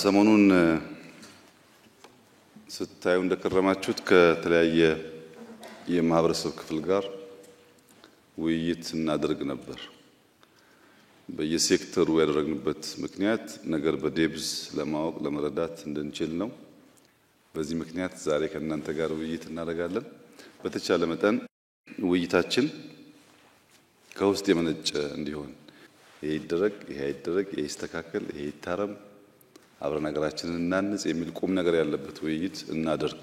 ሰሞኑን ስታዩ እንደከረማችሁት ከተለያየ የማህበረሰብ ክፍል ጋር ውይይት እናደርግ ነበር። በየሴክተሩ ያደረግንበት ምክንያት ነገር በዴብዝ ለማወቅ ለመረዳት እንድንችል ነው። በዚህ ምክንያት ዛሬ ከእናንተ ጋር ውይይት እናደርጋለን። በተቻለ መጠን ውይይታችን ከውስጥ የመነጨ እንዲሆን ይሄ ይደረግ፣ ይሄ አይደረግ፣ ይሄ ይስተካከል፣ ይሄ ይታረም፣ አብረን ሀገራችንን እናንጽ የሚል ቁም ነገር ያለበት ውይይት እናደርግ።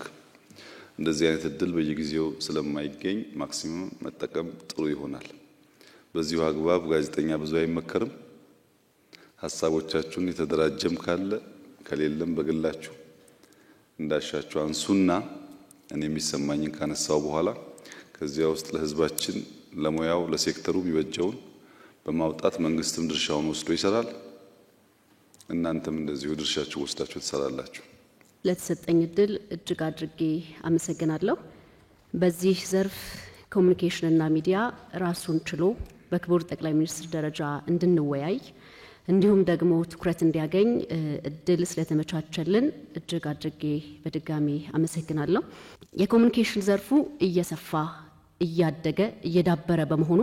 እንደዚህ አይነት እድል በየጊዜው ስለማይገኝ ማክሲመም መጠቀም ጥሩ ይሆናል። በዚሁ አግባብ ጋዜጠኛ ብዙ አይመከርም። ሐሳቦቻችሁን የተደራጀም ካለ ከሌለም በግላችሁ እንዳሻችሁ አንሱና እኔ የሚሰማኝን ካነሳው በኋላ ከዚያ ውስጥ ለህዝባችን ለሙያው ለሴክተሩ የሚበጀውን በማውጣት መንግስትም ድርሻውን ወስዶ ይሰራል። እናንተም እንደዚሁ ድርሻችሁ ወስዳችሁ ትሰራላችሁ። ለተሰጠኝ እድል እጅግ አድርጌ አመሰግናለሁ። በዚህ ዘርፍ ኮሙኒኬሽን እና ሚዲያ ራሱን ችሎ በክቡር ጠቅላይ ሚኒስትር ደረጃ እንድንወያይ እንዲሁም ደግሞ ትኩረት እንዲያገኝ እድል ስለተመቻቸልን እጅግ አድርጌ በድጋሚ አመሰግናለሁ። የኮሙኒኬሽን ዘርፉ እየሰፋ እያደገ እየዳበረ በመሆኑ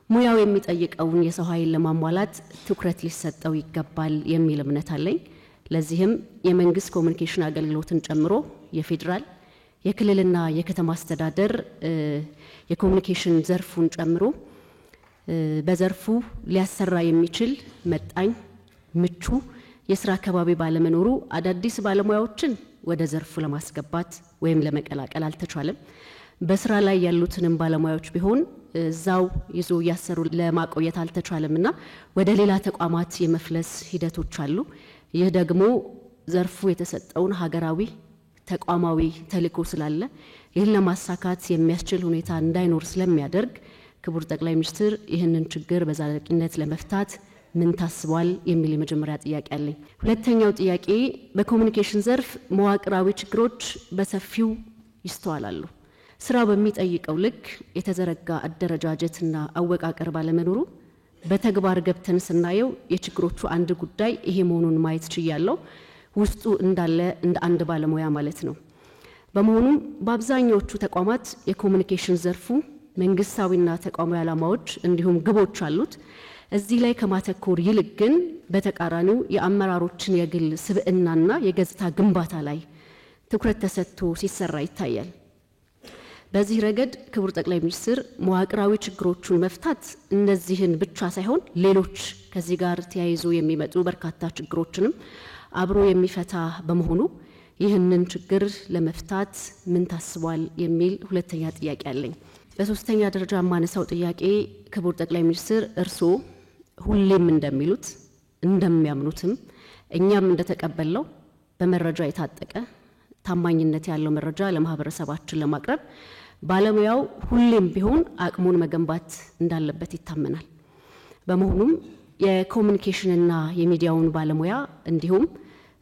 ሙያው የሚጠይቀውን የሰው ኃይል ለማሟላት ትኩረት ሊሰጠው ይገባል የሚል እምነት አለኝ። ለዚህም የመንግስት ኮሙኒኬሽን አገልግሎትን ጨምሮ የፌደራል የክልልና የከተማ አስተዳደር የኮሙኒኬሽን ዘርፉን ጨምሮ በዘርፉ ሊያሰራ የሚችል መጣኝ ምቹ የስራ አካባቢ ባለመኖሩ አዳዲስ ባለሙያዎችን ወደ ዘርፉ ለማስገባት ወይም ለመቀላቀል አልተቻለም። በስራ ላይ ያሉትንም ባለሙያዎች ቢሆን እዛው ይዞ ያሰሩ ለማቆየት አልተቻለምና ወደ ሌላ ተቋማት የመፍለስ ሂደቶች አሉ። ይህ ደግሞ ዘርፉ የተሰጠውን ሀገራዊ ተቋማዊ ተልዕኮ ስላለ ይህን ለማሳካት የሚያስችል ሁኔታ እንዳይኖር ስለሚያደርግ ክቡር ጠቅላይ ሚኒስትር ይህንን ችግር በዘላቂነት ለመፍታት ምን ታስቧል የሚል የመጀመሪያ ጥያቄ አለኝ። ሁለተኛው ጥያቄ በኮሙኒኬሽን ዘርፍ መዋቅራዊ ችግሮች በሰፊው ይስተዋላሉ። ስራው በሚጠይቀው ልክ የተዘረጋ አደረጃጀትና አወቃቀር ባለመኖሩ በተግባር ገብተን ስናየው የችግሮቹ አንድ ጉዳይ ይሄ መሆኑን ማየት ችያለሁ። ውስጡ እንዳለ እንደ አንድ ባለሙያ ማለት ነው። በመሆኑም በአብዛኛዎቹ ተቋማት የኮሙኒኬሽን ዘርፉ መንግስታዊና ተቋማዊ ዓላማዎች እንዲሁም ግቦች አሉት። እዚህ ላይ ከማተኮር ይልቅ ግን በተቃራኒው የአመራሮችን የግል ስብዕናና የገጽታ ግንባታ ላይ ትኩረት ተሰጥቶ ሲሰራ ይታያል። በዚህ ረገድ ክቡር ጠቅላይ ሚኒስትር መዋቅራዊ ችግሮቹን መፍታት እነዚህን ብቻ ሳይሆን ሌሎች ከዚህ ጋር ተያይዞ የሚመጡ በርካታ ችግሮችንም አብሮ የሚፈታ በመሆኑ ይህንን ችግር ለመፍታት ምን ታስቧል የሚል ሁለተኛ ጥያቄ አለኝ። በሶስተኛ ደረጃ ማነሳው ጥያቄ ክቡር ጠቅላይ ሚኒስትር እርስዎ ሁሌም እንደሚሉት እንደሚያምኑትም እኛም እንደተቀበለው በመረጃ የታጠቀ ታማኝነት ያለው መረጃ ለማህበረሰባችን ለማቅረብ ባለሙያው ሁሌም ቢሆን አቅሙን መገንባት እንዳለበት ይታመናል። በመሆኑም የኮሙኒኬሽንና የሚዲያውን ባለሙያ እንዲሁም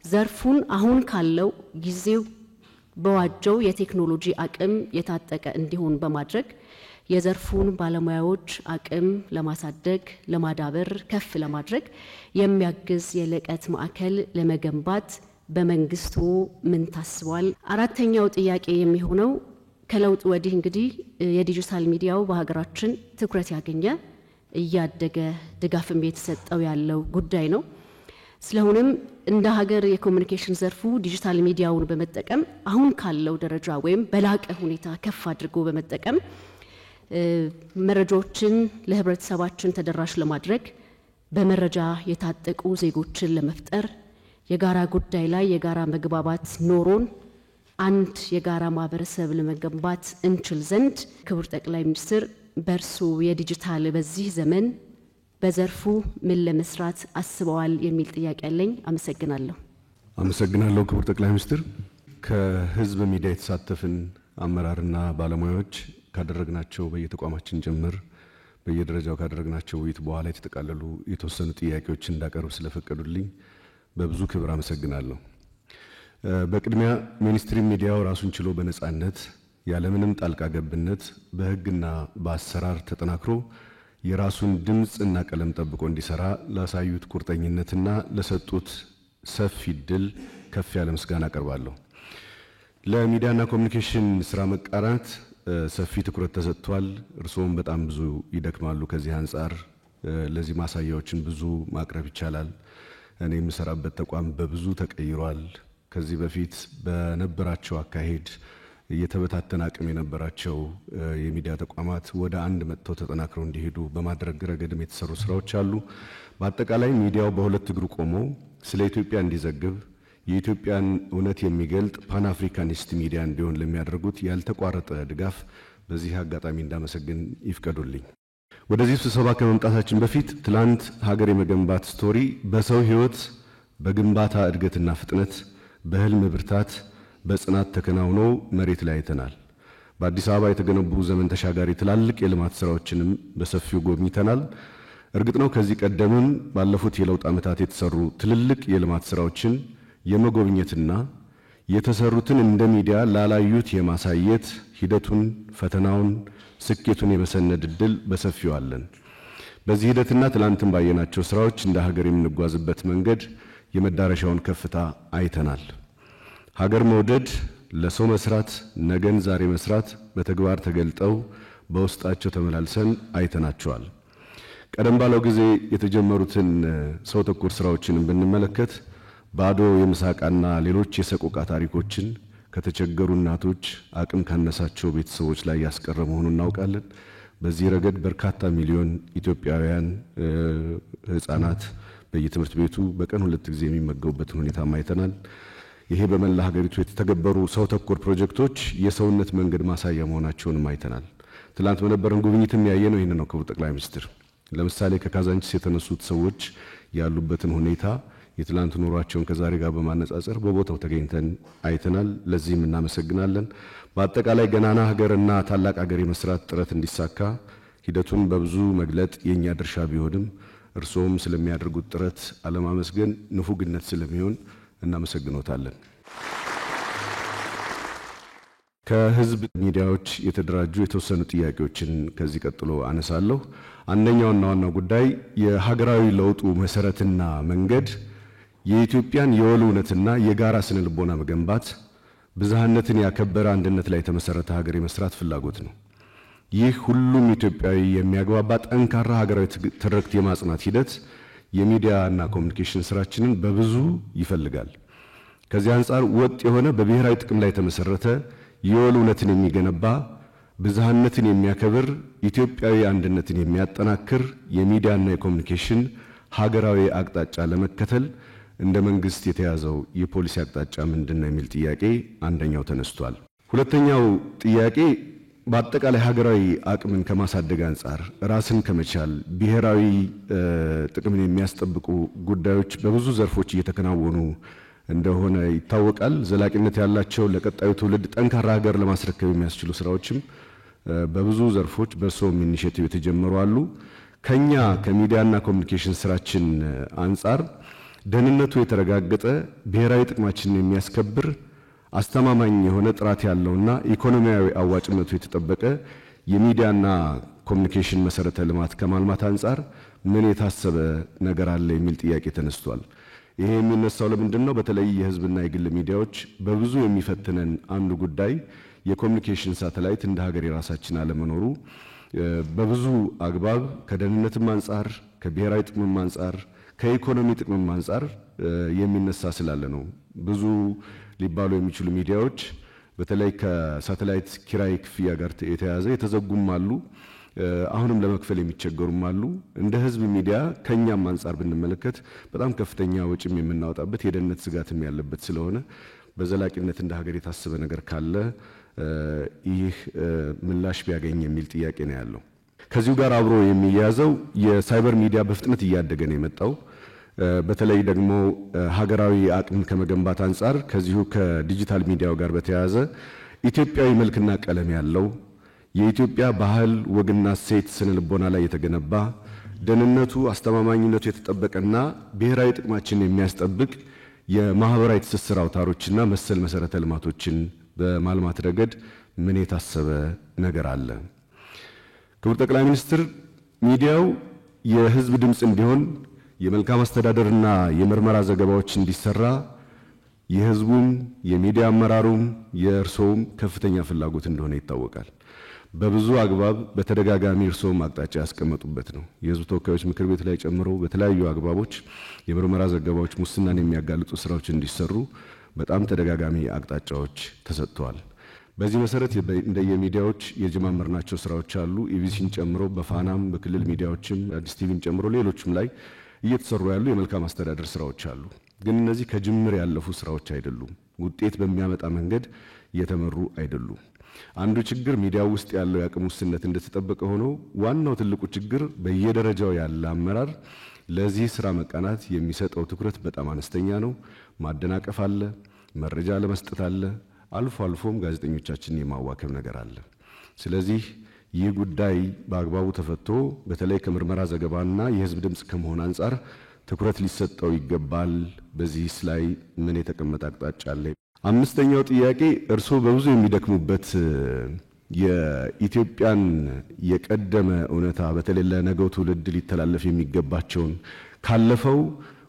ዘርፉን አሁን ካለው ጊዜው በዋጀው የቴክኖሎጂ አቅም የታጠቀ እንዲሆን በማድረግ የዘርፉን ባለሙያዎች አቅም ለማሳደግ ለማዳበር ከፍ ለማድረግ የሚያግዝ የልቀት ማዕከል ለመገንባት በመንግስቱ ምን ታስቧል? አራተኛው ጥያቄ የሚሆነው ከለውጥ ወዲህ እንግዲህ የዲጂታል ሚዲያው በሀገራችን ትኩረት ያገኘ እያደገ ድጋፍም የተሰጠው ያለው ጉዳይ ነው። ስለሆነም እንደ ሀገር የኮሙኒኬሽን ዘርፉ ዲጂታል ሚዲያውን በመጠቀም አሁን ካለው ደረጃ ወይም በላቀ ሁኔታ ከፍ አድርጎ በመጠቀም መረጃዎችን ለህብረተሰባችን ተደራሽ ለማድረግ በመረጃ የታጠቁ ዜጎችን ለመፍጠር የጋራ ጉዳይ ላይ የጋራ መግባባት ኖሮን አንድ የጋራ ማህበረሰብ ለመገንባት እንችል ዘንድ ክቡር ጠቅላይ ሚኒስትር በርሱ የዲጂታል በዚህ ዘመን በዘርፉ ምን ለመስራት አስበዋል የሚል ጥያቄ አለኝ። አመሰግናለሁ። አመሰግናለሁ ክቡር ጠቅላይ ሚኒስትር። ከህዝብ ሚዲያ የተሳተፍን አመራርና ባለሙያዎች ካደረግናቸው በየተቋማችን ጭምር በየደረጃው ካደረግናቸው ውይይት በኋላ የተጠቃለሉ የተወሰኑ ጥያቄዎችን እንዳቀርብ ስለፈቀዱልኝ በብዙ ክብር አመሰግናለሁ። በቅድሚያ ሚኒስትሪ ሚዲያው ራሱን ችሎ በነጻነት ያለምንም ጣልቃ ገብነት በህግና በአሰራር ተጠናክሮ የራሱን ድምጽና ቀለም ጠብቆ እንዲሰራ ላሳዩት ቁርጠኝነትና ለሰጡት ሰፊ ድል ከፍ ያለ ምስጋና አቀርባለሁ። ለሚዲያና ኮሚኒኬሽን ስራ መቃራት ሰፊ ትኩረት ተሰጥቷል። እርስዎም በጣም ብዙ ይደክማሉ። ከዚህ አንጻር ለዚህ ማሳያዎችን ብዙ ማቅረብ ይቻላል። እኔ የምሰራበት ተቋም በብዙ ተቀይሯል። ከዚህ በፊት በነበራቸው አካሄድ የተበታተነ አቅም የነበራቸው የሚዲያ ተቋማት ወደ አንድ መጥተው ተጠናክረው እንዲሄዱ በማድረግ ረገድም የተሰሩ ስራዎች አሉ። በአጠቃላይ ሚዲያው በሁለት እግሩ ቆሞ ስለ ኢትዮጵያ እንዲዘግብ የኢትዮጵያን እውነት የሚገልጥ ፓን አፍሪካኒስት ሚዲያ እንዲሆን ለሚያደርጉት ያልተቋረጠ ድጋፍ በዚህ አጋጣሚ እንዳመሰግን ይፍቀዱልኝ። ወደዚህ ስብሰባ ከመምጣታችን በፊት ትላንት ሀገር የመገንባት ስቶሪ በሰው ህይወት፣ በግንባታ እድገትና ፍጥነት፣ በህልም ብርታት፣ በጽናት ተከናውኖ መሬት ላይ አይተናል። በአዲስ አበባ የተገነቡ ዘመን ተሻጋሪ ትላልቅ የልማት ስራዎችንም በሰፊው ጎብኝተናል። እርግጥ ነው ከዚህ ቀደምም ባለፉት የለውጥ ዓመታት የተሰሩ ትልልቅ የልማት ስራዎችን የመጎብኘትና የተሰሩትን እንደ ሚዲያ ላላዩት የማሳየት ሂደቱን፣ ፈተናውን፣ ስኬቱን የመሰነድ እድል በሰፊው አለን። በዚህ ሂደትና ትላንትም ባየናቸው ስራዎች እንደ ሀገር የምንጓዝበት መንገድ የመዳረሻውን ከፍታ አይተናል። ሀገር መውደድ፣ ለሰው መስራት፣ ነገን ዛሬ መስራት በተግባር ተገልጠው በውስጣቸው ተመላልሰን አይተናቸዋል። ቀደም ባለው ጊዜ የተጀመሩትን ሰው ተኮር ስራዎችን ብንመለከት ባዶ የምሳቃና ሌሎች የሰቆቃ ታሪኮችን ከተቸገሩ እናቶች አቅም ካነሳቸው ቤተሰቦች ላይ ያስቀረ መሆኑን እናውቃለን። በዚህ ረገድ በርካታ ሚሊዮን ኢትዮጵያውያን ህፃናት በየትምህርት ቤቱ በቀን 2 ጊዜ የሚመገቡበትን ሁኔታ አይተናል። ይሄ በመላ ሀገሪቱ የተተገበሩ ሰው ተኮር ፕሮጀክቶች የሰውነት መንገድ ማሳያ መሆናቸውንም አይተናል። ትላንት በነበረን ጉብኝትም ያየነው ይሄን ነው። ክቡር ጠቅላይ ሚኒስትር ለምሳሌ ከካዛንቺስ የተነሱት ሰዎች ያሉበትን ሁኔታ የትላንት ኑሯቸውን ከዛሬ ጋር በማነጻጸር በቦታው ተገኝተን አይተናል። ለዚህም እናመሰግናለን። በአጠቃላይ ገናና ሀገርና ታላቅ ሀገር የመስራት ጥረት እንዲሳካ ሂደቱን በብዙ መግለጥ የኛ ድርሻ ቢሆንም እርስዎም ስለሚያደርጉት ጥረት አለማመስገን ንፉግነት ስለሚሆን እናመሰግኖታለን። ከህዝብ ሚዲያዎች የተደራጁ የተወሰኑ ጥያቄዎችን ከዚህ ቀጥሎ አነሳለሁ። አንደኛውና ዋናው ጉዳይ የሀገራዊ ለውጡ መሰረትና መንገድ የኢትዮጵያን የወል እውነትና የጋራ ስነ ልቦና መገንባት፣ ብዝሃነትን ያከበረ አንድነት ላይ የተመሰረተ ሀገር የመስራት ፍላጎት ነው። ይህ ሁሉም ኢትዮጵያዊ የሚያግባባ ጠንካራ ሀገራዊ ትርክት የማጽናት ሂደት የሚዲያና ኮሚኒኬሽን ስራችንን በብዙ ይፈልጋል። ከዚህ አንጻር ወጥ የሆነ በብሔራዊ ጥቅም ላይ የተመሰረተ የወል እውነትን የሚገነባ ብዝሃነትን የሚያከብር ኢትዮጵያዊ አንድነትን የሚያጠናክር የሚዲያና የኮሚኒኬሽን ሀገራዊ አቅጣጫ ለመከተል እንደ መንግስት የተያዘው የፖሊሲ አቅጣጫ ምንድነው የሚል ጥያቄ አንደኛው ተነስቷል። ሁለተኛው ጥያቄ በአጠቃላይ ሀገራዊ አቅምን ከማሳደግ አንጻር ራስን ከመቻል ብሔራዊ ጥቅምን የሚያስጠብቁ ጉዳዮች በብዙ ዘርፎች እየተከናወኑ እንደሆነ ይታወቃል። ዘላቂነት ያላቸው ለቀጣዩ ትውልድ ጠንካራ ሀገር ለማስረከብ የሚያስችሉ ስራዎችም በብዙ ዘርፎች በሶም ኢኒሼቲቭ የተጀመሩ አሉ። ከኛ ከሚዲያና ኮሚኒኬሽን ስራችን አንጻር ደህንነቱ የተረጋገጠ ብሔራዊ ጥቅማችንን የሚያስከብር አስተማማኝ የሆነ ጥራት ያለውና ኢኮኖሚያዊ አዋጭነቱ የተጠበቀ የሚዲያና ኮሚኒኬሽን መሰረተ ልማት ከማልማት አንጻር ምን የታሰበ ነገር አለ የሚል ጥያቄ ተነስቷል። ይሄ የሚነሳው ለምንድነው? በተለይ የህዝብና የግል ሚዲያዎች በብዙ የሚፈትነን አንዱ ጉዳይ የኮሚኒኬሽን ሳተላይት እንደ ሀገር የራሳችን አለመኖሩ በብዙ አግባብ ከደህንነትም አንጻር ከብሔራዊ ጥቅምም አንጻር ከኢኮኖሚ ጥቅምም አንጻር የሚነሳ ስላለ ነው። ብዙ ሊባሉ የሚችሉ ሚዲያዎች በተለይ ከሳተላይት ኪራይ ክፍያ ጋር የተያዘ የተዘጉም አሉ፣ አሁንም ለመክፈል የሚቸገሩም አሉ። እንደ ህዝብ ሚዲያ ከኛም አንጻር ብንመለከት በጣም ከፍተኛ ወጪም የምናወጣበት የደህንነት ስጋትም ያለበት ስለሆነ በዘላቂነት እንደ ሀገር የታሰበ ነገር ካለ ይህ ምላሽ ቢያገኝ የሚል ጥያቄ ነው ያለው። ከዚሁ ጋር አብሮ የሚያያዘው የሳይበር ሚዲያ በፍጥነት እያደገ ነው የመጣው። በተለይ ደግሞ ሀገራዊ አቅም ከመገንባት አንጻር ከዚሁ ከዲጂታል ሚዲያው ጋር በተያያዘ ኢትዮጵያዊ መልክና ቀለም ያለው የኢትዮጵያ ባህል ወግና ሴት ስነ ልቦና ላይ የተገነባ ደህንነቱ አስተማማኝነቱ የተጠበቀና ብሔራዊ ጥቅማችንን የሚያስጠብቅ የማህበራዊ ትስስር አውታሮችና መሰል መሰረተ ልማቶችን በማልማት ረገድ ምን የታሰበ ነገር አለ? ክቡር ጠቅላይ ሚኒስትር፣ ሚዲያው የህዝብ ድምጽ እንዲሆን የመልካም አስተዳደርና የምርመራ ዘገባዎች እንዲሰራ የህዝቡም የሚዲያ አመራሩም የእርሶም ከፍተኛ ፍላጎት እንደሆነ ይታወቃል። በብዙ አግባብ በተደጋጋሚ እርሶም አቅጣጫ ያስቀመጡበት ነው። የህዝብ ተወካዮች ምክር ቤት ላይ ጨምሮ በተለያዩ አግባቦች የምርመራ ዘገባዎች ሙስናን የሚያጋልጡ ስራዎች እንዲሰሩ በጣም ተደጋጋሚ አቅጣጫዎች ተሰጥተዋል። በዚህ መሰረት እንደየሚዲያዎች የጀማመርናቸው ስራዎች አሉ። ኢቢሲን ጨምሮ በፋናም በክልል ሚዲያዎችም አዲስ ቲቪን ጨምሮ ሌሎችም ላይ እየተሰሩ ያሉ የመልካም አስተዳደር ስራዎች አሉ። ግን እነዚህ ከጅምር ያለፉ ስራዎች አይደሉም። ውጤት በሚያመጣ መንገድ እየተመሩ አይደሉም። አንዱ ችግር ሚዲያው ውስጥ ያለው የአቅም ውስንነት እንደተጠበቀ ሆኖ ዋናው ትልቁ ችግር በየደረጃው ያለ አመራር ለዚህ ስራ መቃናት የሚሰጠው ትኩረት በጣም አነስተኛ ነው። ማደናቀፍ አለ፣ መረጃ ለመስጠት አለ፣ አልፎ አልፎም ጋዜጠኞቻችንን የማዋከብ ነገር አለ። ስለዚህ ይህ ጉዳይ በአግባቡ ተፈቶ በተለይ ከምርመራ ዘገባና የህዝብ ድምጽ ከመሆን አንጻር ትኩረት ሊሰጠው ይገባል። በዚህ ላይ ምን የተቀመጠ አቅጣጫ አለ? አምስተኛው ጥያቄ እርስዎ በብዙ የሚደክሙበት የኢትዮጵያን የቀደመ እውነታ በተለይ ለነገው ትውልድ ሊተላለፍ የሚገባቸውን ካለፈው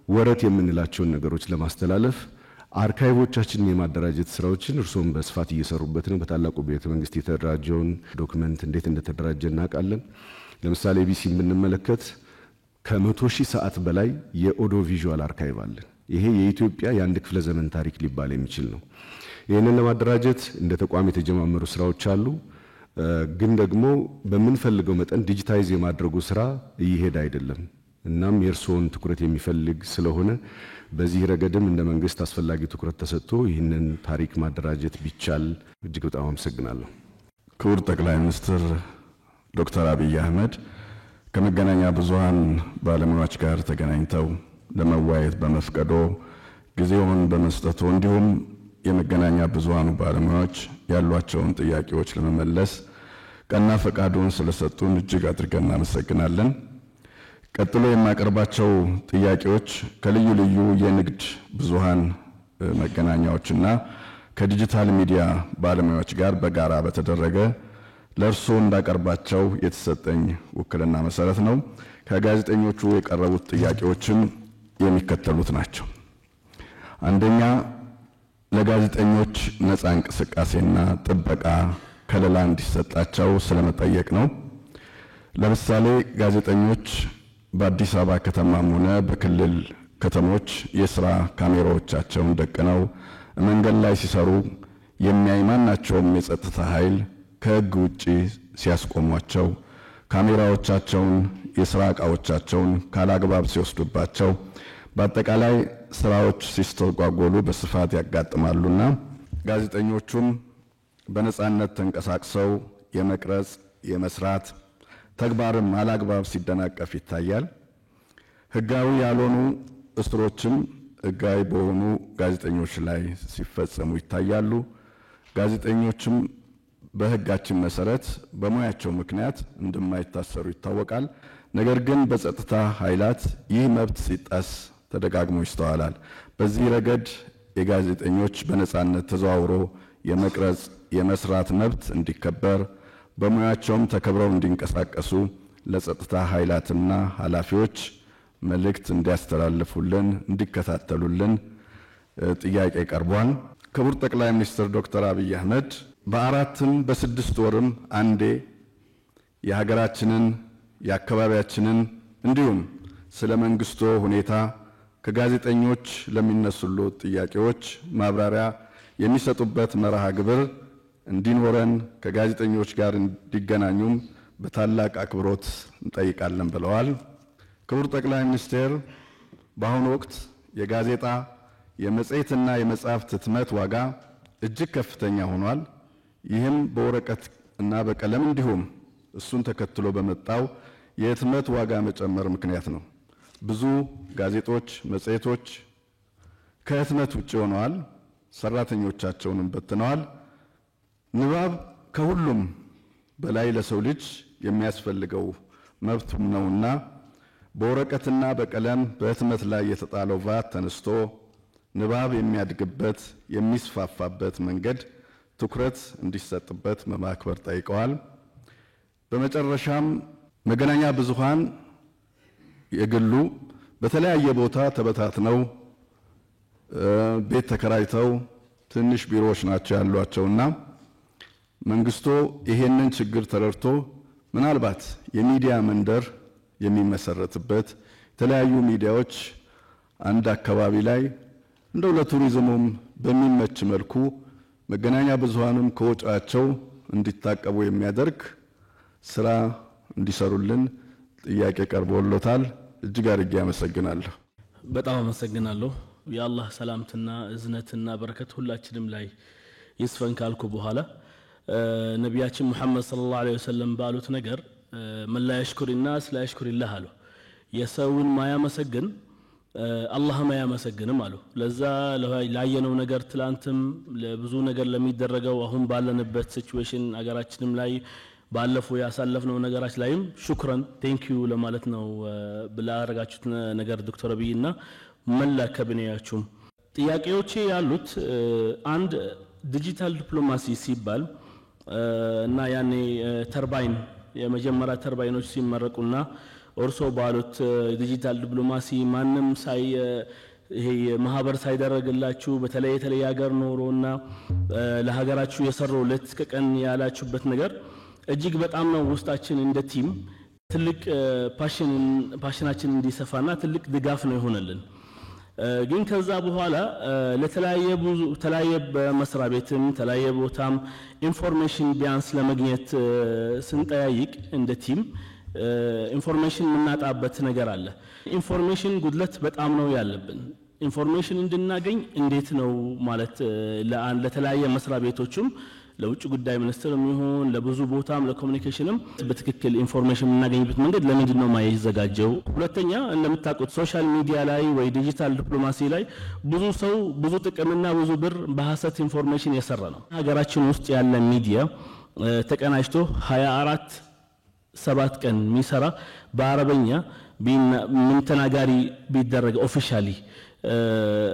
ወረት የምንላቸውን ነገሮች ለማስተላለፍ አርካይቮቻችንን የማደራጀት ስራዎችን እርስዎም በስፋት እየሰሩበት ነው። በታላቁ ቤተ መንግስት የተደራጀውን ዶክመንት እንዴት እንደተደራጀ እናውቃለን። ለምሳሌ ኢቢሲ ብንመለከት ከ100,000 ሰዓት በላይ የኦዲዮ ቪዥዋል አርካይቭ አለ። ይሄ የኢትዮጵያ የአንድ ክፍለ ዘመን ታሪክ ሊባል የሚችል ነው። ይህንን ለማደራጀት እንደ ተቋም የተጀማመሩ ስራዎች አሉ። ግን ደግሞ በምንፈልገው መጠን ዲጂታይዝ የማድረጉ ስራ እየሄደ አይደለም። እናም የእርስዎን ትኩረት የሚፈልግ ስለሆነ በዚህ ረገድም እንደ መንግስት አስፈላጊ ትኩረት ተሰጥቶ ይህንን ታሪክ ማደራጀት ቢቻል እጅግ በጣም አመሰግናለሁ። ክቡር ጠቅላይ ሚኒስትር ዶክተር አብይ አህመድ ከመገናኛ ብዙሃን ባለሙያዎች ጋር ተገናኝተው ለመወያየት በመፍቀዶ ጊዜውን በመስጠቱ እንዲሁም የመገናኛ ብዙሃኑ ባለሙያዎች ያሏቸውን ጥያቄዎች ለመመለስ ቀና ፈቃዱን ስለሰጡን እጅግ አድርገን እናመሰግናለን። ቀጥሎ የማቀርባቸው ጥያቄዎች ከልዩ ልዩ የንግድ ብዙሃን መገናኛዎችና ከዲጂታል ሚዲያ ባለሙያዎች ጋር በጋራ በተደረገ ለእርስዎ እንዳቀርባቸው የተሰጠኝ ውክልና መሰረት ነው። ከጋዜጠኞቹ የቀረቡት ጥያቄዎችም የሚከተሉት ናቸው። አንደኛ፣ ለጋዜጠኞች ነፃ እንቅስቃሴና ጥበቃ ከለላ እንዲሰጣቸው ስለመጠየቅ ነው። ለምሳሌ ጋዜጠኞች በአዲስ አበባ ከተማም ሆነ በክልል ከተሞች የስራ ካሜራዎቻቸውን ደቅነው መንገድ ላይ ሲሰሩ የሚያይ ማናቸውም የጸጥታ ኃይል ከሕግ ውጪ ሲያስቆሟቸው፣ ካሜራዎቻቸውን፣ የስራ ዕቃዎቻቸውን ካላግባብ ሲወስዱባቸው፣ በአጠቃላይ ስራዎች ሲስተጓጎሉ በስፋት ያጋጥማሉና ጋዜጠኞቹም በነፃነት ተንቀሳቅሰው የመቅረጽ የመስራት ተግባርም አላግባብ ሲደናቀፍ ይታያል። ህጋዊ ያልሆኑ እስሮችም ህጋዊ በሆኑ ጋዜጠኞች ላይ ሲፈጸሙ ይታያሉ። ጋዜጠኞችም በህጋችን መሰረት በሙያቸው ምክንያት እንደማይታሰሩ ይታወቃል። ነገር ግን በጸጥታ ኃይላት ይህ መብት ሲጣስ ተደጋግሞ ይስተዋላል። በዚህ ረገድ የጋዜጠኞች በነፃነት ተዘዋውሮ የመቅረጽ የመስራት መብት እንዲከበር በሙያቸውም ተከብረው እንዲንቀሳቀሱ ለጸጥታ ኃይላትና ኃላፊዎች መልእክት እንዲያስተላልፉልን እንዲከታተሉልን ጥያቄ ቀርቧል። ክቡር ጠቅላይ ሚኒስትር ዶክተር አብይ አህመድ በአራትም በስድስት ወርም አንዴ የሀገራችንን የአካባቢያችንን እንዲሁም ስለ መንግስቶ ሁኔታ ከጋዜጠኞች ለሚነሱሉት ጥያቄዎች ማብራሪያ የሚሰጡበት መርሃ ግብር እንዲኖረን ከጋዜጠኞች ጋር እንዲገናኙም በታላቅ አክብሮት እንጠይቃለን ብለዋል። ክቡር ጠቅላይ ሚኒስትር በአሁኑ ወቅት የጋዜጣ የመጽሔትና የመጽሐፍት ህትመት ዋጋ እጅግ ከፍተኛ ሆኗል። ይህም በወረቀት እና በቀለም እንዲሁም እሱን ተከትሎ በመጣው የህትመት ዋጋ መጨመር ምክንያት ነው። ብዙ ጋዜጦች፣ መጽሔቶች ከህትመት ውጭ ሆነዋል። ሰራተኞቻቸውንም በትነዋል። ንባብ ከሁሉም በላይ ለሰው ልጅ የሚያስፈልገው መብቱም ነውና በወረቀትና በቀለም በህትመት ላይ የተጣለው ቫት ተነስቶ ንባብ የሚያድግበት የሚስፋፋበት መንገድ ትኩረት እንዲሰጥበት መማክበር ጠይቀዋል። በመጨረሻም መገናኛ ብዙሃን የግሉ በተለያየ ቦታ ተበታትነው ቤት ተከራይተው ትንሽ ቢሮዎች ናቸው ያሏቸውና መንግስቱ ይሄንን ችግር ተረድቶ ምናልባት የሚዲያ መንደር የሚመሰረትበት የተለያዩ ሚዲያዎች አንድ አካባቢ ላይ እንደው ለቱሪዝሙም በሚመች መልኩ መገናኛ ብዙሃንም ከወጫቸው እንዲታቀቡ የሚያደርግ ስራ እንዲሰሩልን ጥያቄ ቀርቦሎታል። እጅግ አድርጌ አመሰግናለሁ። በጣም አመሰግናለሁ። የአላህ ሰላምትና እዝነትና በረከት ሁላችንም ላይ ይስፈን ካልኩ በኋላ ነቢያችን ሙሐመድ ሰለላሁ ዐለይሂ ወሰለም ባሉት ነገር መን ላ የሽኩር ናስ ላ የሽኩሪላህ አሉ። የሰውን ማያመሰግን አላህም አያመሰግንም አሉ። ለዛ ላየነው ነገር ትላንትም ለብዙ ነገር ለሚደረገው አሁን ባለንበት ሲቹዌሽን አገራችንም ላይ ባለፈው ያሳለፍነው ነገራች ላይም ሹክራን ቴንኪዩ ለማለት ነው ብላ አረጋችሁት ነገር ዶክተር አብይና መላ ካቢኔያችሁም ጥያቄዎቼ ያሉት አንድ ዲጂታል ዲፕሎማሲ ሲባል እና ያኔ ተርባይን የመጀመሪያ ተርባይኖች ሲመረቁና ኦርሶ ባሉት ዲጂታል ዲፕሎማሲ ማንም ሳይ ይሄ ማህበር ሳይደረግላችሁ በተለይ ሀገር ኖሮና ለሀገራችሁ የሰራው ለት ከቀን ያላችሁበት ነገር እጅግ በጣም ነው ውስጣችን እንደ ቲም ትልቅ ፓሽናችን እንዲሰፋና ትልቅ ድጋፍ ነው ይሆነልን። ግን ከዛ በኋላ ለተለያየ በመስሪያ ቤትም ተለያየ ቦታም ኢንፎርሜሽን ቢያንስ ለማግኘት ስንጠያይቅ እንደ ቲም ኢንፎርሜሽን የምናጣበት ነገር አለ። ኢንፎርሜሽን ጉድለት በጣም ነው ያለብን። ኢንፎርሜሽን እንድናገኝ እንዴት ነው ማለት ለተለያየ መስሪያ ቤቶችም ለውጭ ጉዳይ ሚኒስትርም ይሁን ለብዙ ቦታም ለኮሙኒኬሽንም በትክክል ኢንፎርሜሽን የምናገኝበት መንገድ ለምንድን ነው ማይዘጋጀው? ሁለተኛ እንደምታውቁት ሶሻል ሚዲያ ላይ ወይ ዲጂታል ዲፕሎማሲ ላይ ብዙ ሰው ብዙ ጥቅምና ብዙ ብር በሐሰት ኢንፎርሜሽን የሰራ ነው። ሀገራችን ውስጥ ያለ ሚዲያ ተቀናጅቶ 24/7 ቀን የሚሰራ በአረበኛ ምን ተናጋሪ ቢደረግ ኦፊሻሊ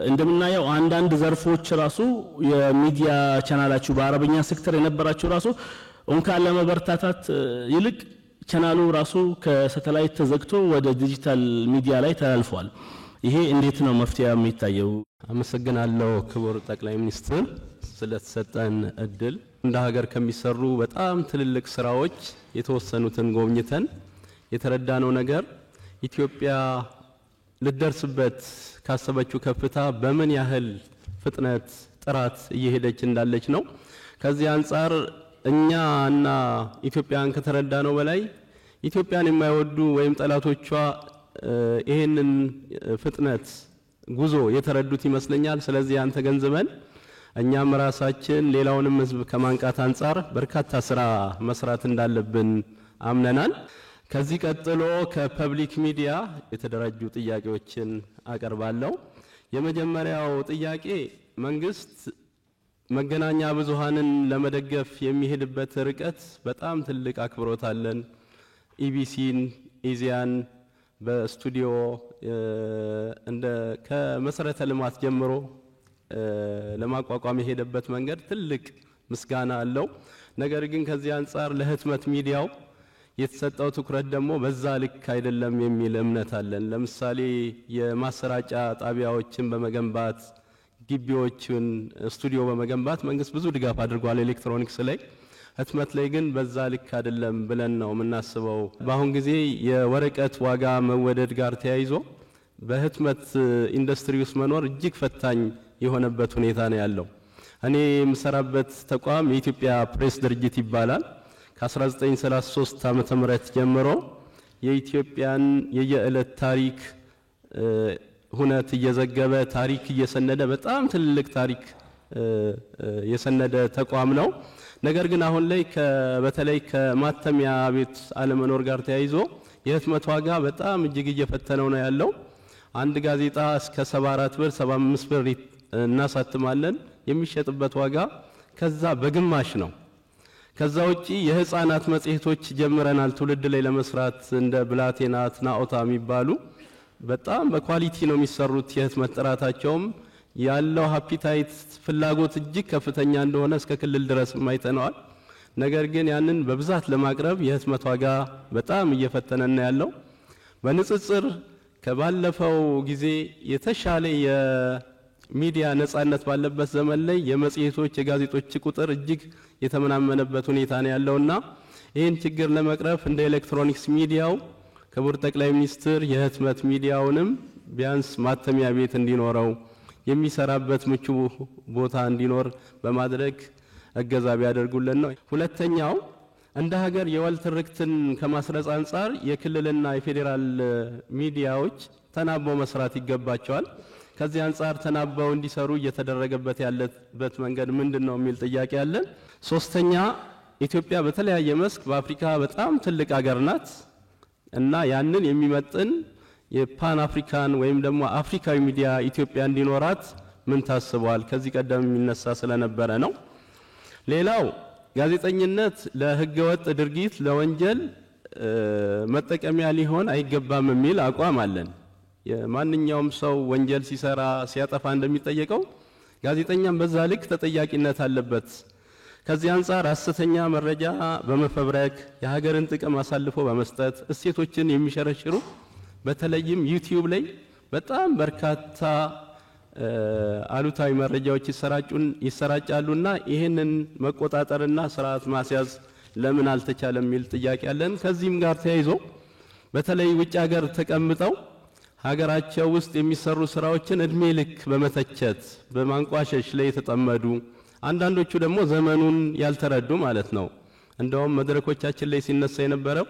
እንደምናየው አንዳንድ ዘርፎች ራሱ የሚዲያ ቻናላችሁ በአረበኛ ሴክተር የነበራችሁ ራሱ እንኳን ለመበርታታት ይልቅ ቻናሉ ራሱ ከሳተላይት ተዘግቶ ወደ ዲጂታል ሚዲያ ላይ ተላልፏል። ይሄ እንዴት ነው መፍትሄ የሚታየው? አመሰግናለሁ ክቡር ጠቅላይ ሚኒስትር ስለተሰጠን እድል። እንደ ሀገር ከሚሰሩ በጣም ትልልቅ ስራዎች የተወሰኑትን ጎብኝተን የተረዳነው ነገር ኢትዮጵያ ልደርስበት ካሰበችው ከፍታ በምን ያህል ፍጥነት ጥራት እየሄደች እንዳለች ነው። ከዚህ አንፃር እኛና ኢትዮጵያን ከተረዳነው በላይ ኢትዮጵያን የማይወዱ ወይም ጠላቶቿ ይሄንን ፍጥነት ጉዞ የተረዱት ይመስለኛል። ስለዚህ አንተ ገንዘበን እኛም ራሳችን ሌላውንም ህዝብ ከማንቃት አንፃር በርካታ ስራ መስራት እንዳለብን አምነናል። ከዚህ ቀጥሎ ከፐብሊክ ሚዲያ የተደራጁ ጥያቄዎችን አቀርባለሁ። የመጀመሪያው ጥያቄ መንግስት መገናኛ ብዙሃንን ለመደገፍ የሚሄድበት ርቀት በጣም ትልቅ አክብሮት አለን። ኢቢሲን ኢዚያን በስቱዲዮ እንደ ከመሰረተ ልማት ጀምሮ ለማቋቋም የሄደበት መንገድ ትልቅ ምስጋና አለው። ነገር ግን ከዚህ አንፃር ለህትመት ሚዲያው የተሰጠው ትኩረት ደግሞ በዛ ልክ አይደለም የሚል እምነት አለን። ለምሳሌ የማሰራጫ ጣቢያዎችን በመገንባት ግቢዎችን ስቱዲዮ በመገንባት መንግስት ብዙ ድጋፍ አድርጓል ኤሌክትሮኒክስ ላይ። ህትመት ላይ ግን በዛ ልክ አይደለም ብለን ነው የምናስበው። በአሁን ጊዜ የወረቀት ዋጋ መወደድ ጋር ተያይዞ በህትመት ኢንዱስትሪ ውስጥ መኖር እጅግ ፈታኝ የሆነበት ሁኔታ ነው ያለው። እኔ የምሰራበት ተቋም የኢትዮጵያ ፕሬስ ድርጅት ይባላል። ከ1933 ዓመተ ምህረት ጀምሮ የኢትዮጵያን የየዕለት ታሪክ ሁነት እየዘገበ ታሪክ እየሰነደ በጣም ትልቅ ታሪክ የሰነደ ተቋም ነው። ነገር ግን አሁን ላይ በተለይ ከማተሚያ ቤት አለመኖር ጋር ተያይዞ የህትመት ዋጋ በጣም እጅግ እየፈተነው ነው ያለው። አንድ ጋዜጣ እስከ 74 ብር 75 ብር እናሳትማለን። የሚሸጥበት ዋጋ ከዛ በግማሽ ነው። ከዛ ውጪ የህፃናት መጽሔቶች ጀምረናል ትውልድ ላይ ለመስራት እንደ ብላቴናት ናኦታ የሚባሉ በጣም በኳሊቲ ነው የሚሰሩት። የህትመት ጥራታቸውም ያለው ሃፒታይት ፍላጎት እጅግ ከፍተኛ እንደሆነ እስከ ክልል ድረስ ማይተነዋል። ነገር ግን ያንን በብዛት ለማቅረብ የህትመት ዋጋ በጣም እየፈተነና ያለው በንጽጽር ከባለፈው ጊዜ የተሻለ የሚዲያ ነጻነት ባለበት ዘመን ላይ የመጽሔቶች የጋዜጦች ቁጥር እጅግ የተመናመነበት ሁኔታ ነው ያለውና ይህን ችግር ለመቅረፍ እንደ ኤሌክትሮኒክስ ሚዲያው ክቡር ጠቅላይ ሚኒስትር የህትመት ሚዲያውንም ቢያንስ ማተሚያ ቤት እንዲኖረው የሚሰራበት ምቹ ቦታ እንዲኖር በማድረግ እገዛ ቢያደርጉልን ነው። ሁለተኛው እንደ ሀገር የወል ትርክትን ከማስረጽ አንጻር የክልልና የፌዴራል ሚዲያዎች ተናበው መስራት ይገባቸዋል። ከዚህ አንጻር ተናበው እንዲሰሩ እየተደረገበት ያለበት መንገድ ምንድነው የሚል ጥያቄ አለን። ሶስተኛ ኢትዮጵያ በተለያየ መስክ በአፍሪካ በጣም ትልቅ ሀገር ናት እና ያንን የሚመጥን የፓን አፍሪካን ወይም ደግሞ አፍሪካዊ ሚዲያ ኢትዮጵያ እንዲኖራት ምን ታስበዋል? ከዚህ ቀደም የሚነሳ ስለነበረ ነው። ሌላው ጋዜጠኝነት ለህገወጥ ድርጊት ለወንጀል መጠቀሚያ ሊሆን አይገባም የሚል አቋም አለን። የማንኛውም ሰው ወንጀል ሲሰራ ሲያጠፋ እንደሚጠየቀው ጋዜጠኛም በዛ ልክ ተጠያቂነት አለበት። ከዚህ አንጻር ሐሰተኛ መረጃ በመፈብረክ የሀገርን ጥቅም አሳልፎ በመስጠት እሴቶችን የሚሸረሽሩ በተለይም ዩቲዩብ ላይ በጣም በርካታ አሉታዊ መረጃዎች ይሰራጫሉና ይሄንን መቆጣጠርና ስርዓት ማስያዝ ለምን አልተቻለም የሚል ጥያቄ አለን። ከዚህም ጋር ተያይዞ በተለይ ውጭ ሀገር ተቀምጠው ሀገራቸው ውስጥ የሚሰሩ ስራዎችን እድሜ ልክ በመተቸት በማንቋሸሽ ላይ የተጠመዱ አንዳንዶቹ ደግሞ ዘመኑን ያልተረዱ ማለት ነው። እንደውም መድረኮቻችን ላይ ሲነሳ የነበረው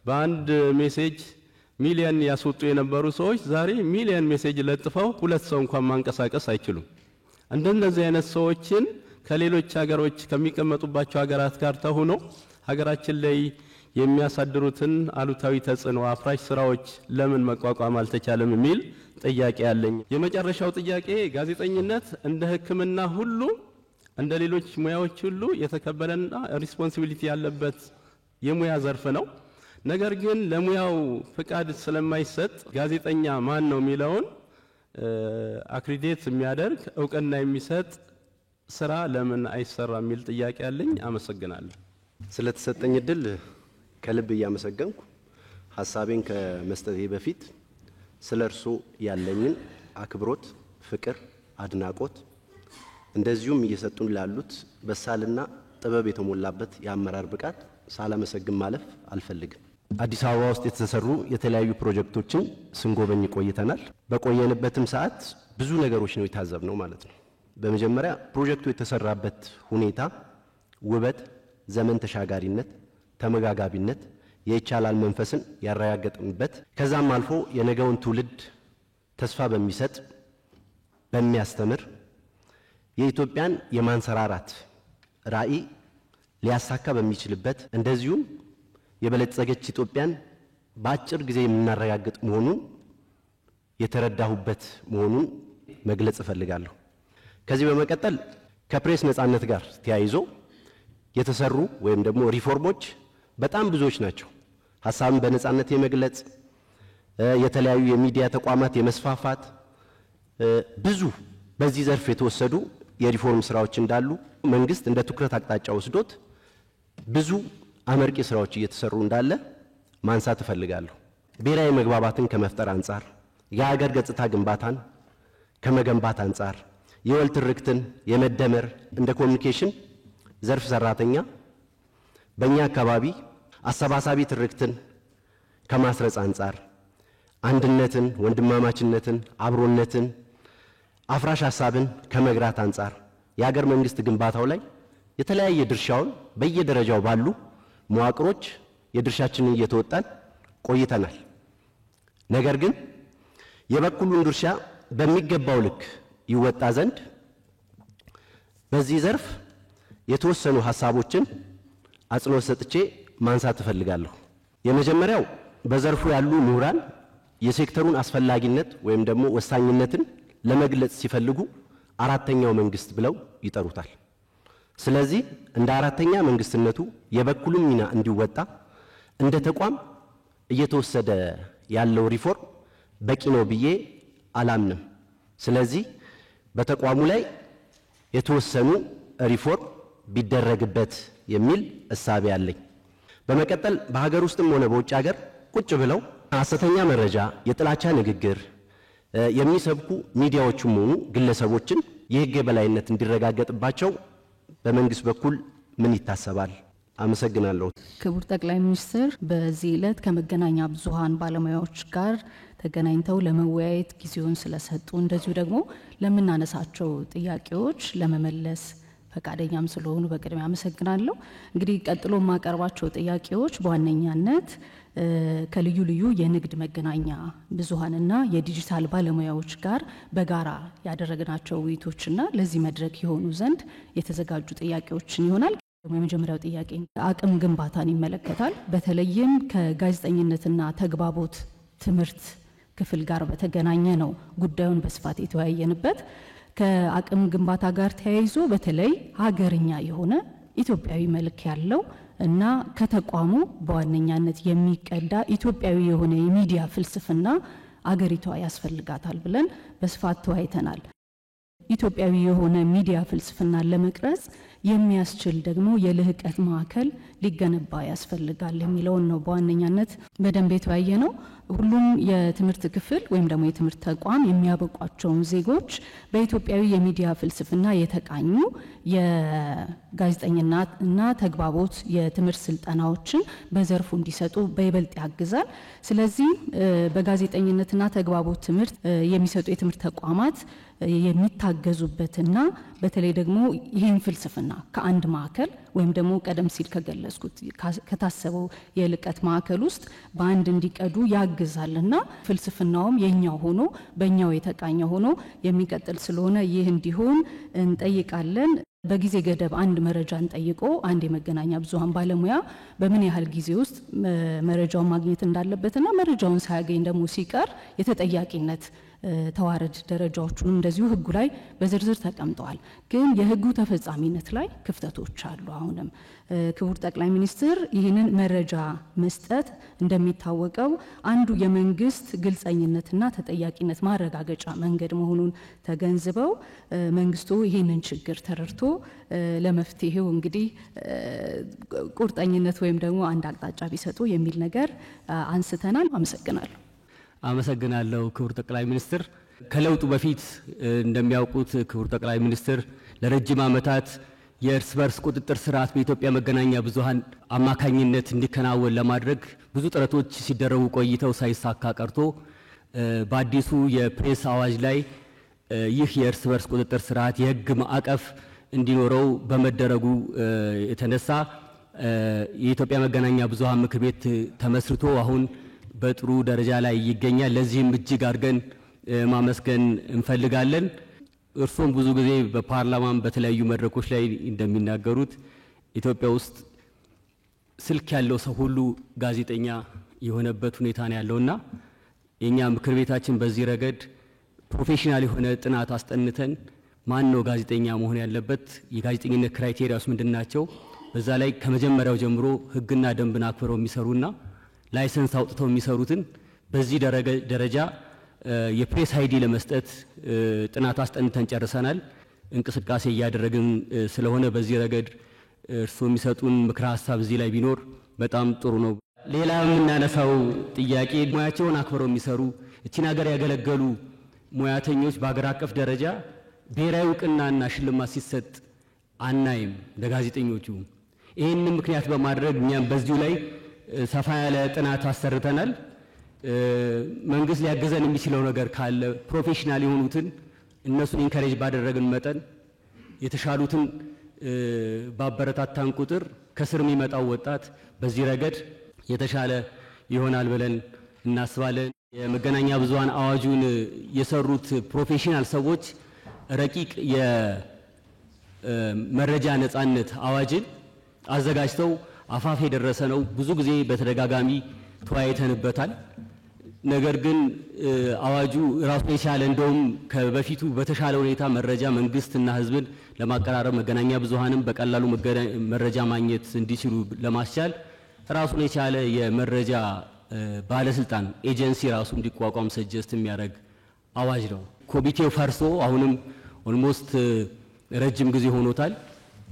በአንድ ሜሴጅ ሚሊዮን ያስወጡ የነበሩ ሰዎች ዛሬ ሚሊዮን ሜሴጅ ለጥፈው ሁለት ሰው እንኳን ማንቀሳቀስ አይችሉም። እንደነዚህ አይነት ሰዎችን ከሌሎች ሀገሮች ከሚቀመጡባቸው ሀገራት ጋር ተሆኖ ሀገራችን ላይ የሚያሳድሩትን አሉታዊ ተጽዕኖ አፍራሽ ስራዎች ለምን መቋቋም አልተቻለም የሚል ጥያቄ አለኝ። የመጨረሻው ጥያቄ ጋዜጠኝነት እንደ ሕክምና ሁሉ እንደ ሌሎች ሙያዎች ሁሉ የተከበረና ሪስፖንሲቢሊቲ ያለበት የሙያ ዘርፍ ነው። ነገር ግን ለሙያው ፍቃድ ስለማይሰጥ ጋዜጠኛ ማን ነው የሚለውን አክሪዴት የሚያደርግ እውቅና የሚሰጥ ስራ ለምን አይሰራም የሚል ጥያቄ አለኝ። አመሰግናለሁ። ስለተሰጠኝ እድል ከልብ እያመሰገንኩ ሐሳቤን ከመስጠቴ በፊት ስለርሶ ያለኝን አክብሮት፣ ፍቅር፣ አድናቆት እንደዚሁም እየሰጡን ላሉት በሳልና ጥበብ የተሞላበት የአመራር ብቃት ሳላመሰግን ማለፍ አልፈልግም። አዲስ አበባ ውስጥ የተሰሩ የተለያዩ ፕሮጀክቶችን ስንጎበኝ ቆይተናል። በቆየንበትም ሰዓት ብዙ ነገሮች ነው የታዘብነው ማለት ነው። በመጀመሪያ ፕሮጀክቱ የተሰራበት ሁኔታ ውበት፣ ዘመን ተሻጋሪነት፣ ተመጋጋቢነት፣ የይቻላል መንፈስን ያረጋገጥንበት ከዛም አልፎ የነገውን ትውልድ ተስፋ በሚሰጥ በሚያስተምር የኢትዮጵያን የማንሰራራት ራዕይ ሊያሳካ በሚችልበት እንደዚሁም የበለጸገች ኢትዮጵያን በአጭር ጊዜ የምናረጋግጥ መሆኑን የተረዳሁበት መሆኑን መግለጽ እፈልጋለሁ። ከዚህ በመቀጠል ከፕሬስ ነጻነት ጋር ተያይዞ የተሰሩ ወይም ደግሞ ሪፎርሞች በጣም ብዙዎች ናቸው። ሐሳብን በነጻነት የመግለጽ የተለያዩ የሚዲያ ተቋማት የመስፋፋት ብዙ በዚህ ዘርፍ የተወሰዱ የሪፎርም ስራዎች እንዳሉ መንግስት እንደ ትኩረት አቅጣጫ ወስዶት ብዙ አመርቂ ስራዎች እየተሰሩ እንዳለ ማንሳት እፈልጋለሁ። ብሔራዊ መግባባትን ከመፍጠር አንጻር፣ የሀገር ገጽታ ግንባታን ከመገንባት አንጻር፣ የወል ትርክትን የመደመር እንደ ኮሚኒኬሽን ዘርፍ ሰራተኛ በእኛ አካባቢ አሰባሳቢ ትርክትን ከማስረጽ አንጻር አንድነትን፣ ወንድማማችነትን፣ አብሮነትን፣ አፍራሽ ሐሳብን ከመግራት አንጻር የሀገር መንግስት ግንባታው ላይ የተለያየ ድርሻውን በየደረጃው ባሉ መዋቅሮች የድርሻችንን እየተወጣን ቆይተናል። ነገር ግን የበኩሉን ድርሻ በሚገባው ልክ ይወጣ ዘንድ በዚህ ዘርፍ የተወሰኑ ሐሳቦችን አጽንኦት ሰጥቼ ማንሳት እፈልጋለሁ። የመጀመሪያው በዘርፉ ያሉ ምሁራን የሴክተሩን አስፈላጊነት ወይም ደግሞ ወሳኝነትን ለመግለጽ ሲፈልጉ አራተኛው መንግስት ብለው ይጠሩታል። ስለዚህ እንደ አራተኛ መንግስትነቱ የበኩሉን ሚና እንዲወጣ እንደ ተቋም እየተወሰደ ያለው ሪፎርም በቂ ነው ብዬ አላምንም። ስለዚህ በተቋሙ ላይ የተወሰኑ ሪፎርም ቢደረግበት የሚል እሳቤ አለኝ። በመቀጠል በሀገር ውስጥም ሆነ በውጭ ሀገር ቁጭ ብለው ሐሰተኛ መረጃ፣ የጥላቻ ንግግር የሚሰብኩ ሚዲያዎችም ሆኑ ግለሰቦችን የህግ የበላይነት እንዲረጋገጥባቸው በመንግስት በኩል ምን ይታሰባል? አመሰግናለሁ። ክቡር ጠቅላይ ሚኒስትር በዚህ ዕለት ከመገናኛ ብዙሃን ባለሙያዎች ጋር ተገናኝተው ለመወያየት ጊዜውን ስለሰጡ እንደዚሁ ደግሞ ለምናነሳቸው ጥያቄዎች ለመመለስ ፈቃደኛም ስለሆኑ በቅድሚያ አመሰግናለሁ። እንግዲህ ቀጥሎ የማቀርባቸው ጥያቄዎች በዋነኛነት ከልዩ ልዩ የንግድ መገናኛ ብዙሃንና የዲጂታል ባለሙያዎች ጋር በጋራ ያደረግናቸው ውይይቶችና ለዚህ መድረክ የሆኑ ዘንድ የተዘጋጁ ጥያቄዎችን ይሆናል። የመጀመሪያው ጥያቄ አቅም ግንባታን ይመለከታል። በተለይም ከጋዜጠኝነትና ተግባቦት ትምህርት ክፍል ጋር በተገናኘ ነው ጉዳዩን በስፋት የተወያየንበት። ከአቅም ግንባታ ጋር ተያይዞ በተለይ ሀገርኛ የሆነ ኢትዮጵያዊ መልክ ያለው እና ከተቋሙ በዋነኛነት የሚቀዳ ኢትዮጵያዊ የሆነ የሚዲያ ፍልስፍና አገሪቷ ያስፈልጋታል ብለን በስፋት ተወያይተናል። ኢትዮጵያዊ የሆነ ሚዲያ ፍልስፍና ለመቅረጽ የሚያስችል ደግሞ የልህቀት ማዕከል ሊገነባ ያስፈልጋል የሚለውን ነው በዋነኛነት በደንብ የተወያየ ነው። ሁሉም የትምህርት ክፍል ወይም ደግሞ የትምህርት ተቋም የሚያበቋቸውን ዜጎች በኢትዮጵያዊ የሚዲያ ፍልስፍና የተቃኙ የጋዜጠኝነትና ተግባቦት የትምህርት ስልጠናዎችን በዘርፉ እንዲሰጡ በይበልጥ ያግዛል። ስለዚህ በጋዜጠኝነትና ተግባቦት ትምህርት የሚሰጡ የትምህርት ተቋማት የሚታገዙበትና በተለይ ደግሞ ይህን ፍልስፍና ከአንድ ማዕከል ወይም ደግሞ ቀደም ሲል ከገለጽኩት ከታሰበው የልቀት ማዕከል ውስጥ በአንድ እንዲቀዱ ያግዛልና ፍልስፍናውም የኛው ሆኖ በእኛው የተቃኘ ሆኖ የሚቀጥል ስለሆነ ይህ እንዲሆን እንጠይቃለን። በጊዜ ገደብ አንድ መረጃን ጠይቆ አንድ የመገናኛ ብዙሃን ባለሙያ በምን ያህል ጊዜ ውስጥ መረጃውን ማግኘት እንዳለበትና መረጃውን ሳያገኝ ደግሞ ሲቀር የተጠያቂነት ተዋረድ ደረጃዎቹን እንደዚሁ ህጉ ላይ በዝርዝር ተቀምጠዋል። ግን የህጉ ተፈጻሚነት ላይ ክፍተቶች አሉ። አሁንም ክቡር ጠቅላይ ሚኒስትር ይህንን መረጃ መስጠት እንደሚታወቀው አንዱ የመንግስት ግልጸኝነትና ተጠያቂነት ማረጋገጫ መንገድ መሆኑን ተገንዝበው መንግስቱ ይህንን ችግር ተረድቶ ለመፍትሄው እንግዲህ ቁርጠኝነት ወይም ደግሞ አንድ አቅጣጫ ቢሰጡ የሚል ነገር አንስተናል። አመሰግናለሁ። አመሰግናለሁ ክቡር ጠቅላይ ሚኒስትር። ከለውጡ በፊት እንደሚያውቁት ክቡር ጠቅላይ ሚኒስትር ለረጅም ዓመታት የእርስ በርስ ቁጥጥር ስርዓት በኢትዮጵያ መገናኛ ብዙሃን አማካኝነት እንዲከናወን ለማድረግ ብዙ ጥረቶች ሲደረጉ ቆይተው ሳይሳካ ቀርቶ በአዲሱ የፕሬስ አዋጅ ላይ ይህ የእርስ በርስ ቁጥጥር ስርዓት የህግ ማዕቀፍ እንዲኖረው በመደረጉ የተነሳ የኢትዮጵያ መገናኛ ብዙሃን ምክር ቤት ተመስርቶ አሁን በጥሩ ደረጃ ላይ ይገኛል። ለዚህም እጅግ አድርገን ማመስገን እንፈልጋለን። እርሶም ብዙ ጊዜ በፓርላማም በተለያዩ መድረኮች ላይ እንደሚናገሩት ኢትዮጵያ ውስጥ ስልክ ያለው ሰው ሁሉ ጋዜጠኛ የሆነበት ሁኔታ ነው ያለውና የኛ ምክር ቤታችን በዚህ ረገድ ፕሮፌሽናል የሆነ ጥናት አስጠንተን ማን ነው ጋዜጠኛ መሆን ያለበት፣ የጋዜጠኝነት ክራይቴሪያስ ምንድናቸው፣ በዛ ላይ ከመጀመሪያው ጀምሮ ህግና ደንብን አክብረው የሚሰሩና ላይሰንስ አውጥተው የሚሰሩትን በዚህ ደረጃ የፕሬስ አይዲ ለመስጠት ጥናት አስጠንተን ጨርሰናል። እንቅስቃሴ እያደረግን ስለሆነ በዚህ ረገድ እርስዎ የሚሰጡን ምክረ ሀሳብ እዚህ ላይ ቢኖር በጣም ጥሩ ነው። ሌላ የምናነሳው ጥያቄ ሙያቸውን አክብረው የሚሰሩ እቺን ሀገር ያገለገሉ ሙያተኞች በሀገር አቀፍ ደረጃ ብሔራዊ እውቅናና ሽልማት ሲሰጥ አናይም ለጋዜጠኞቹ። ይህንን ምክንያት በማድረግ እኛም በዚሁ ላይ ሰፋ ያለ ጥናት አሰርተናል። መንግስት ሊያገዘን የሚችለው ነገር ካለ ፕሮፌሽናል የሆኑትን እነሱን ኢንካሬጅ ባደረግን መጠን የተሻሉትን ባበረታታን ቁጥር ከስር የሚመጣው ወጣት በዚህ ረገድ የተሻለ ይሆናል ብለን እናስባለን። የመገናኛ ብዙሃን አዋጁን የሰሩት ፕሮፌሽናል ሰዎች ረቂቅ የመረጃ ነጻነት አዋጅን አዘጋጅተው አፋፍ የደረሰ ነው። ብዙ ጊዜ በተደጋጋሚ ተወያይተንበታል። ነገር ግን አዋጁ ራሱ የቻለ እንደውም ከበፊቱ በተሻለ ሁኔታ መረጃ መንግስትና ህዝብን ለማቀራረብ መገናኛ ብዙሃንም በቀላሉ መረጃ ማግኘት እንዲችሉ ለማስቻል ራሱን የቻለ የመረጃ ባለስልጣን ኤጀንሲ ራሱ እንዲቋቋም ሰጀስት የሚያደርግ አዋጅ ነው። ኮሚቴው ፈርሶ አሁንም ኦልሞስት ረጅም ጊዜ ሆኖታል።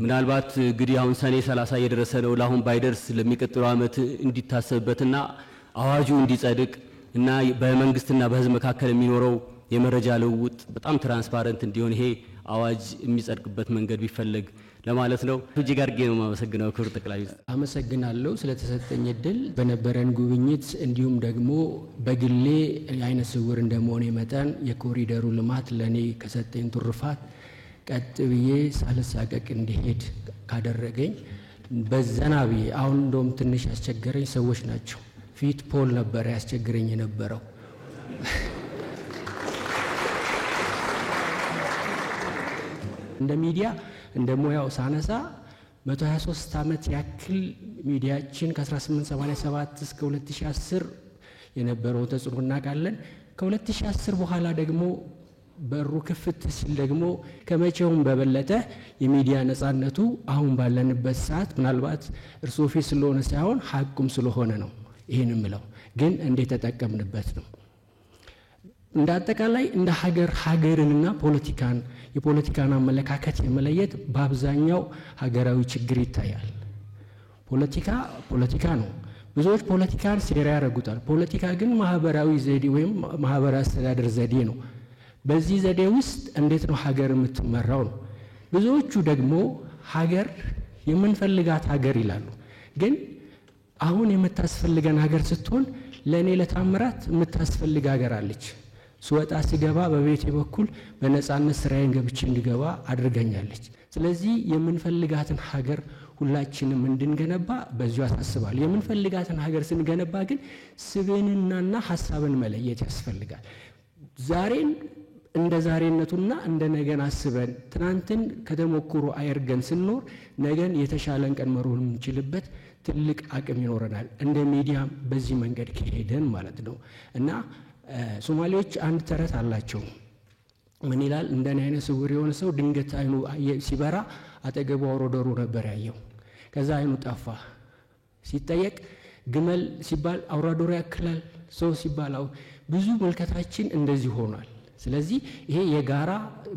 ምናልባት እንግዲህ አሁን ሰኔ 30 የደረሰ ነው። ለአሁን ባይደርስ ለሚቀጥለው ዓመት እንዲታሰብበትና አዋጁ እንዲጸድቅ እና በመንግስትና በህዝብ መካከል የሚኖረው የመረጃ ልውውጥ በጣም ትራንስፓረንት እንዲሆን ይሄ አዋጅ የሚጸድቅበት መንገድ ቢፈልግ ለማለት ነው። እጅግ አድርጌ ነው የማመሰግነው ክቡር ጠቅላይ ሚኒስትር። አመሰግናለሁ ስለተሰጠኝ እድል። በነበረን ጉብኝት እንዲሁም ደግሞ በግሌ የዓይነ ስውር እንደመሆኔ መጠን የኮሪደሩ ልማት ለኔ ከሰጠኝ ትሩፋት ቀጥ ብዬ ሳልሳቀቅ እንዲሄድ ካደረገኝ በዘናቢ አሁን እንደውም ትንሽ ያስቸገረኝ ሰዎች ናቸው። ፊት ፖል ነበር ያስቸግረኝ የነበረው። እንደ ሚዲያ እንደ ሙያው ሳነሳ 123 ዓመት ያክል ሚዲያችን ከ1887 እስከ 2010 የነበረው ተጽዕኖ እናውቃለን። ከ2010 በኋላ ደግሞ በሩ ክፍት ሲል ደግሞ ከመቼውም በበለጠ የሚዲያ ነፃነቱ አሁን ባለንበት ሰዓት ምናልባት እርስዎ ፊት ስለሆነ ሳይሆን ሐቁም ስለሆነ ነው ይህን ምለው፣ ግን እንዴት ተጠቀምንበት ነው። እንደ አጠቃላይ እንደ ሀገርንና የፖለቲካን አመለካከት የመለየት በአብዛኛው ሀገራዊ ችግር ይታያል። ፖለቲካ ነው። ብዙዎች ፖለቲካን ሴራ ያደርጉታል። ፖለቲካ ግን ማህበራዊ ዘዴ ወይም ማህበራዊ አስተዳደር ዘዴ ነው። በዚህ ዘዴ ውስጥ እንዴት ነው ሀገር የምትመራው ነው። ብዙዎቹ ደግሞ ሀገር የምንፈልጋት ሀገር ይላሉ። ግን አሁን የምታስፈልገን ሀገር ስትሆን ለእኔ ለታምራት የምታስፈልግ ሀገር አለች። ስወጣ ስገባ በቤቴ በኩል በነፃነት ስራዬን ገብቼ እንድገባ አድርገኛለች። ስለዚህ የምንፈልጋትን ሀገር ሁላችንም እንድንገነባ በዚሁ አሳስባለሁ። የምንፈልጋትን ሀገር ስንገነባ ግን ስብዕናና ሀሳብን መለየት ያስፈልጋል። ዛሬን እንደ ዛሬነቱና እንደ ነገን አስበን ትናንትን ከተሞክሮ አየርገን ስንኖር ነገን የተሻለን ቀን መሮን የምንችልበት ትልቅ አቅም ይኖረናል። እንደ ሚዲያም በዚህ መንገድ ከሄደን ማለት ነው። እና ሶማሌዎች አንድ ተረት አላቸው። ምን ይላል? እንደኔ አይነት ስውር የሆነ ሰው ድንገት አይኑ ሲበራ አጠገቡ አውሮ ዶሮ ነበር ያየው። ከዛ አይኑ ጠፋ። ሲጠየቅ ግመል ሲባል አውራ ዶሮ ያክላል፣ ሰው ሲባል ብዙ መልከታችን እንደዚህ ሆኗል። ስለዚህ ይሄ የጋራ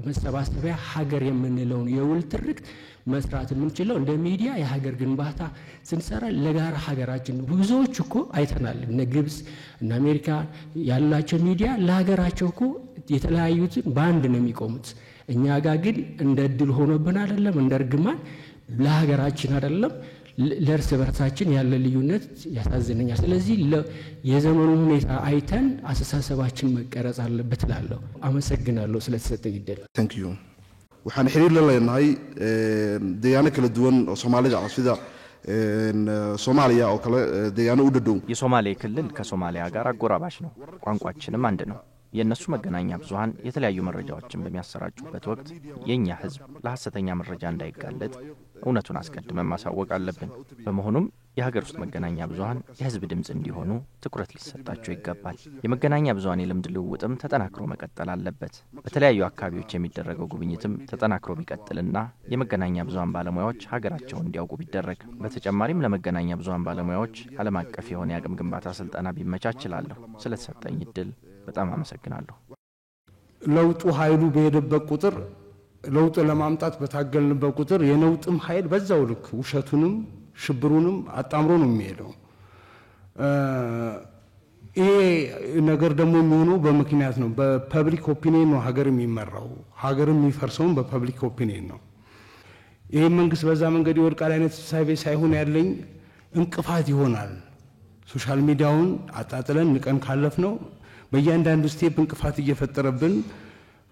መሰባሰቢያ ሀገር የምንለውን የውል ትርክት መስራት የምንችለው እንደ ሚዲያ የሀገር ግንባታ ስንሰራ ለጋራ ሀገራችን ነው። ብዙዎች እኮ አይተናል። እነ ግብጽ እና አሜሪካ ያላቸው ሚዲያ ለሀገራቸው እኮ የተለያዩትን በአንድ ነው የሚቆሙት። እኛ ጋር ግን እንደ እድል ሆኖብን አይደለም፣ እንደ እርግማን ለሀገራችን አይደለም ለእርስ በርሳችን ያለ ልዩነት ያሳዝነኛል። ስለዚህ የዘመኑ ሁኔታ አይተን አስተሳሰባችን መቀረጽ አለበት እላለሁ። አመሰግናለሁ ስለተሰጠኝ እድል። Thank you. waxaan xiriir la leenahay deegaano kala duwan oo Soomaalida ah sida ሶማሊያ oo kale deegaano u dhadhow የሶማሌ ክልል ከሶማሊያ ጋር አጎራባች ነው። ቋንቋችንም አንድ ነው። የነሱ መገናኛ ብዙሃን የተለያዩ መረጃዎችን በሚያሰራጩበት ወቅት የኛ ህዝብ ለሐሰተኛ መረጃ እንዳይጋለጥ እውነቱን አስቀድመን ማሳወቅ አለብን። በመሆኑም የሀገር ውስጥ መገናኛ ብዙሃን የህዝብ ድምጽ እንዲሆኑ ትኩረት ሊሰጣቸው ይገባል። የመገናኛ ብዙሃን የልምድ ልውውጥም ተጠናክሮ መቀጠል አለበት። በተለያዩ አካባቢዎች የሚደረገው ጉብኝትም ተጠናክሮ ቢቀጥልና የመገናኛ ብዙሃን ባለሙያዎች ሀገራቸውን እንዲያውቁ ቢደረግ፣ በተጨማሪም ለመገናኛ ብዙሃን ባለሙያዎች ዓለም አቀፍ የሆነ የአቅም ግንባታ ስልጠና ቢመቻችላለሁ። ስለተሰጠኝ እድል በጣም አመሰግናለሁ። ለውጡ ኃይሉ በሄደበት ቁጥር ለውጥ ለማምጣት በታገልንበት ቁጥር የነውጥም ኃይል በዛው ልክ ውሸቱንም ሽብሩንም አጣምሮ ነው የሚሄደው። ይሄ ነገር ደግሞ የሚሆነው በምክንያት ነው። በፐብሊክ ኦፒኒየን ነው ሀገር የሚመራው። ሀገር የሚፈርሰው በፐብሊክ ኦፒኒየን ነው። ይሄ መንግስት በዛ መንገድ ይወድቃል አይነት ሳይቤ ሳይሆን ያለኝ እንቅፋት ይሆናል። ሶሻል ሚዲያውን አጣጥለን ንቀን ካለፍ ነው በእያንዳንዱ ስቴፕ እንቅፋት እየፈጠረብን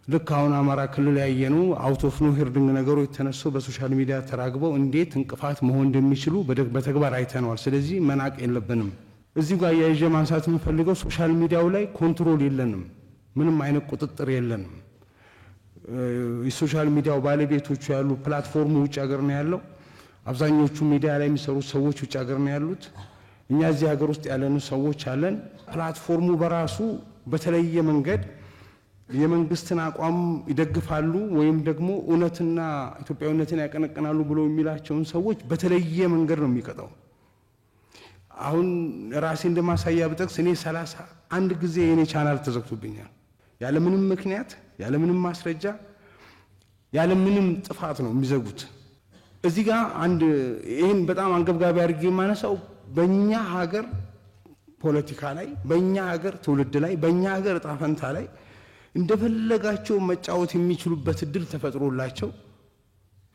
ልክ አሁን አማራ ክልል ያየኑ አውት ኦፍ ኖ ሂርዲንግ ነገሮች ተነስቶ በሶሻል ሚዲያ ተራግበው እንዴት እንቅፋት መሆን እንደሚችሉ በተግባር አይተናል። ስለዚህ መናቅ የለብንም። እዚህ ጋር ያይዤ ማንሳት የምፈልገው ሶሻል ሚዲያው ላይ ኮንትሮል የለንም፣ ምንም አይነት ቁጥጥር የለንም። የሶሻል ሚዲያው ባለቤቶቹ ያሉ ፕላትፎርሙ ውጭ ሀገር ነው ያለው። አብዛኞቹ ሚዲያ ላይ የሚሰሩ ሰዎች ውጭ ሀገር ነው ያሉት። እኛ እዚህ ሀገር ውስጥ ያለኑ ሰዎች አለን። ፕላትፎርሙ በራሱ በተለየ መንገድ የመንግስትን አቋም ይደግፋሉ ወይም ደግሞ እውነትና ኢትዮጵያዊነትን ያቀነቅናሉ ብሎ የሚላቸውን ሰዎች በተለየ መንገድ ነው የሚቀጣው። አሁን ራሴ እንደማሳያ ብጠቅስ እኔ 31 ጊዜ የኔ ቻናል ተዘግቶብኛል። ያለ ምንም ምክንያት፣ ያለ ምንም ማስረጃ፣ ያለ ምንም ጥፋት ነው የሚዘጉት። እዚህ ጋር አንድ ይሄን በጣም አንገብጋቢ አድርጌ የማነሳው በእኛ ሀገር ፖለቲካ ላይ በእኛ ሀገር ትውልድ ላይ በእኛ ሀገር እጣ ፈንታ ላይ እንደፈለጋቸው መጫወት የሚችሉበት እድል ተፈጥሮላቸው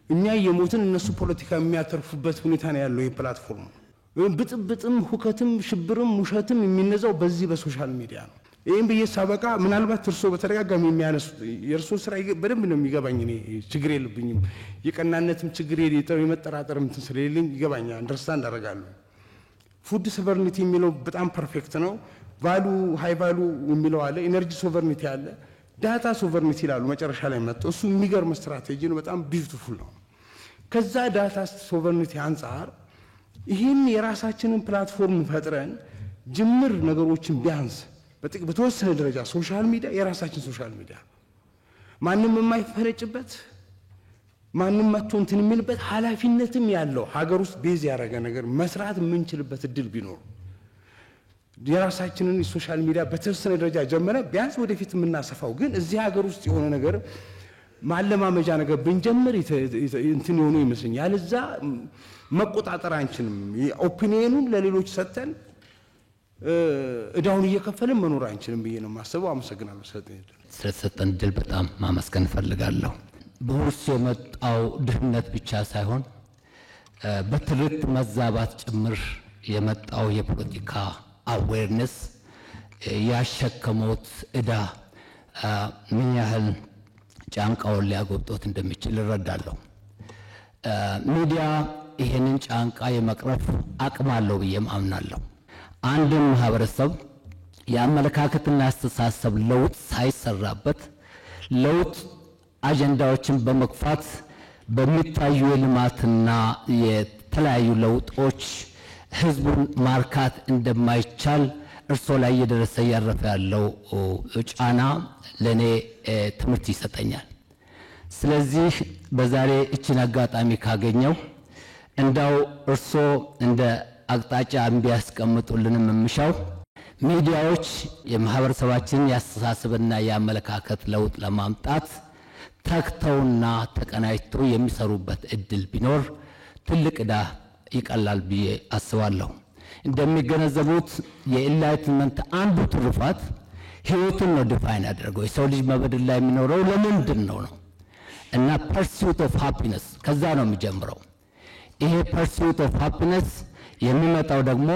እኛ የሞትን እነሱ ፖለቲካ የሚያተርፉበት ሁኔታ ነው ያለው። የፕላትፎርም ብጥብጥም ሁከትም ሽብርም ውሸትም የሚነዛው በዚህ በሶሻል ሚዲያ ነው። ይሄን በየሳበቃ ምናልባት እርሶ በተደጋጋሚ የሚያነሱት የእርሶ ስራ በደንብ ነው የሚገባኝ። እኔ ችግር የለብኝም። የቀናነትም ችግር የመጠራጠርም እንትን ስለሌለኝ ይገባኛል፣ አንደርስታንድ አደርጋለሁ። ፉድ ሶቨርኒቲ የሚለው በጣም ፐርፌክት ነው። ቫሉ ሃይ ቫሉ የሚለው አለ፣ ኢነርጂ ሶቨርኒቲ አለ፣ ዳታ ሶቨርኒቲ ይላሉ መጨረሻ ላይ መጥተው። እሱ የሚገርም ስትራቴጂ ነው፣ በጣም ቢዩቲፉል ነው። ከዛ ዳታ ሶቨርኒቲ አንጻር ይህን የራሳችንን ፕላትፎርም ፈጥረን ጅምር ነገሮችን ቢያንስ በተወሰነ ደረጃ ሶሻል ሚዲያ የራሳችን ሶሻል ሚዲያ ማንም የማይፈረጭበት ማንም መጥቶ እንትን የሚልበት ኃላፊነትም ያለው ሀገር ውስጥ ቤዝ ያደረገ ነገር መስራት የምንችልበት እድል ቢኖር የራሳችንን ሶሻል ሚዲያ በተወሰነ ደረጃ ጀመረ ቢያንስ ወደፊት የምናሰፋው ግን እዚህ ሀገር ውስጥ የሆነ ነገር ማለማመጃ ነገር ብንጀምር እንትን የሆኑ ይመስለኛል። ያለዛ መቆጣጠር አንችልም። ኦፒኒየኑን ለሌሎች ሰጥተን እዳውን እየከፈልን መኖር አንችልም ብዬ ነው የማስበው። አመሰግናለሁ። ስለተሰጠን እድል በጣም ማመስገን እፈልጋለሁ። በውርስ የመጣው ድህነት ብቻ ሳይሆን በትርክት መዛባት ጭምር የመጣው የፖለቲካ አዌርነስ ያሸከመውት እዳ ምን ያህል ጫንቃውን ሊያጎብጦት እንደሚችል እረዳለሁ። ሚዲያ ይሄንን ጫንቃ የመቅረፍ አቅም አለው ብዬም አምናለሁ። አንድም ማህበረሰብ የአመለካከትና አስተሳሰብ ለውጥ ሳይሰራበት ለውጥ አጀንዳዎችን በመግፋት በሚታዩ የልማትና የተለያዩ ለውጦች ህዝቡን ማርካት እንደማይቻል እርሶ ላይ እየደረሰ እያረፈ ያለው ጫና ለእኔ ትምህርት ይሰጠኛል። ስለዚህ በዛሬ እችን አጋጣሚ ካገኘው እንዳው እርሶ እንደ አቅጣጫ እንዲያስቀምጡልንም የምሻው ሚዲያዎች የማህበረሰባችንን ያስተሳሰብና የአመለካከት ለውጥ ለማምጣት ተክተውና ተቀናጅተው የሚሰሩበት እድል ቢኖር ትልቅ ዕዳ ይቀላል ብዬ አስባለሁ። እንደሚገነዘቡት የኢንላይትመንት አንዱ ትሩፋት ህይወቱን ነው ዲፋይን ያደርገው። የሰው ልጅ በምድር ላይ የሚኖረው ለምንድን ነው እና ፐርሱት ኦፍ ሃፒነስ ከዛ ነው የሚጀምረው። ይሄ ፐርሱት ኦፍ ሃፒነስ የሚመጣው ደግሞ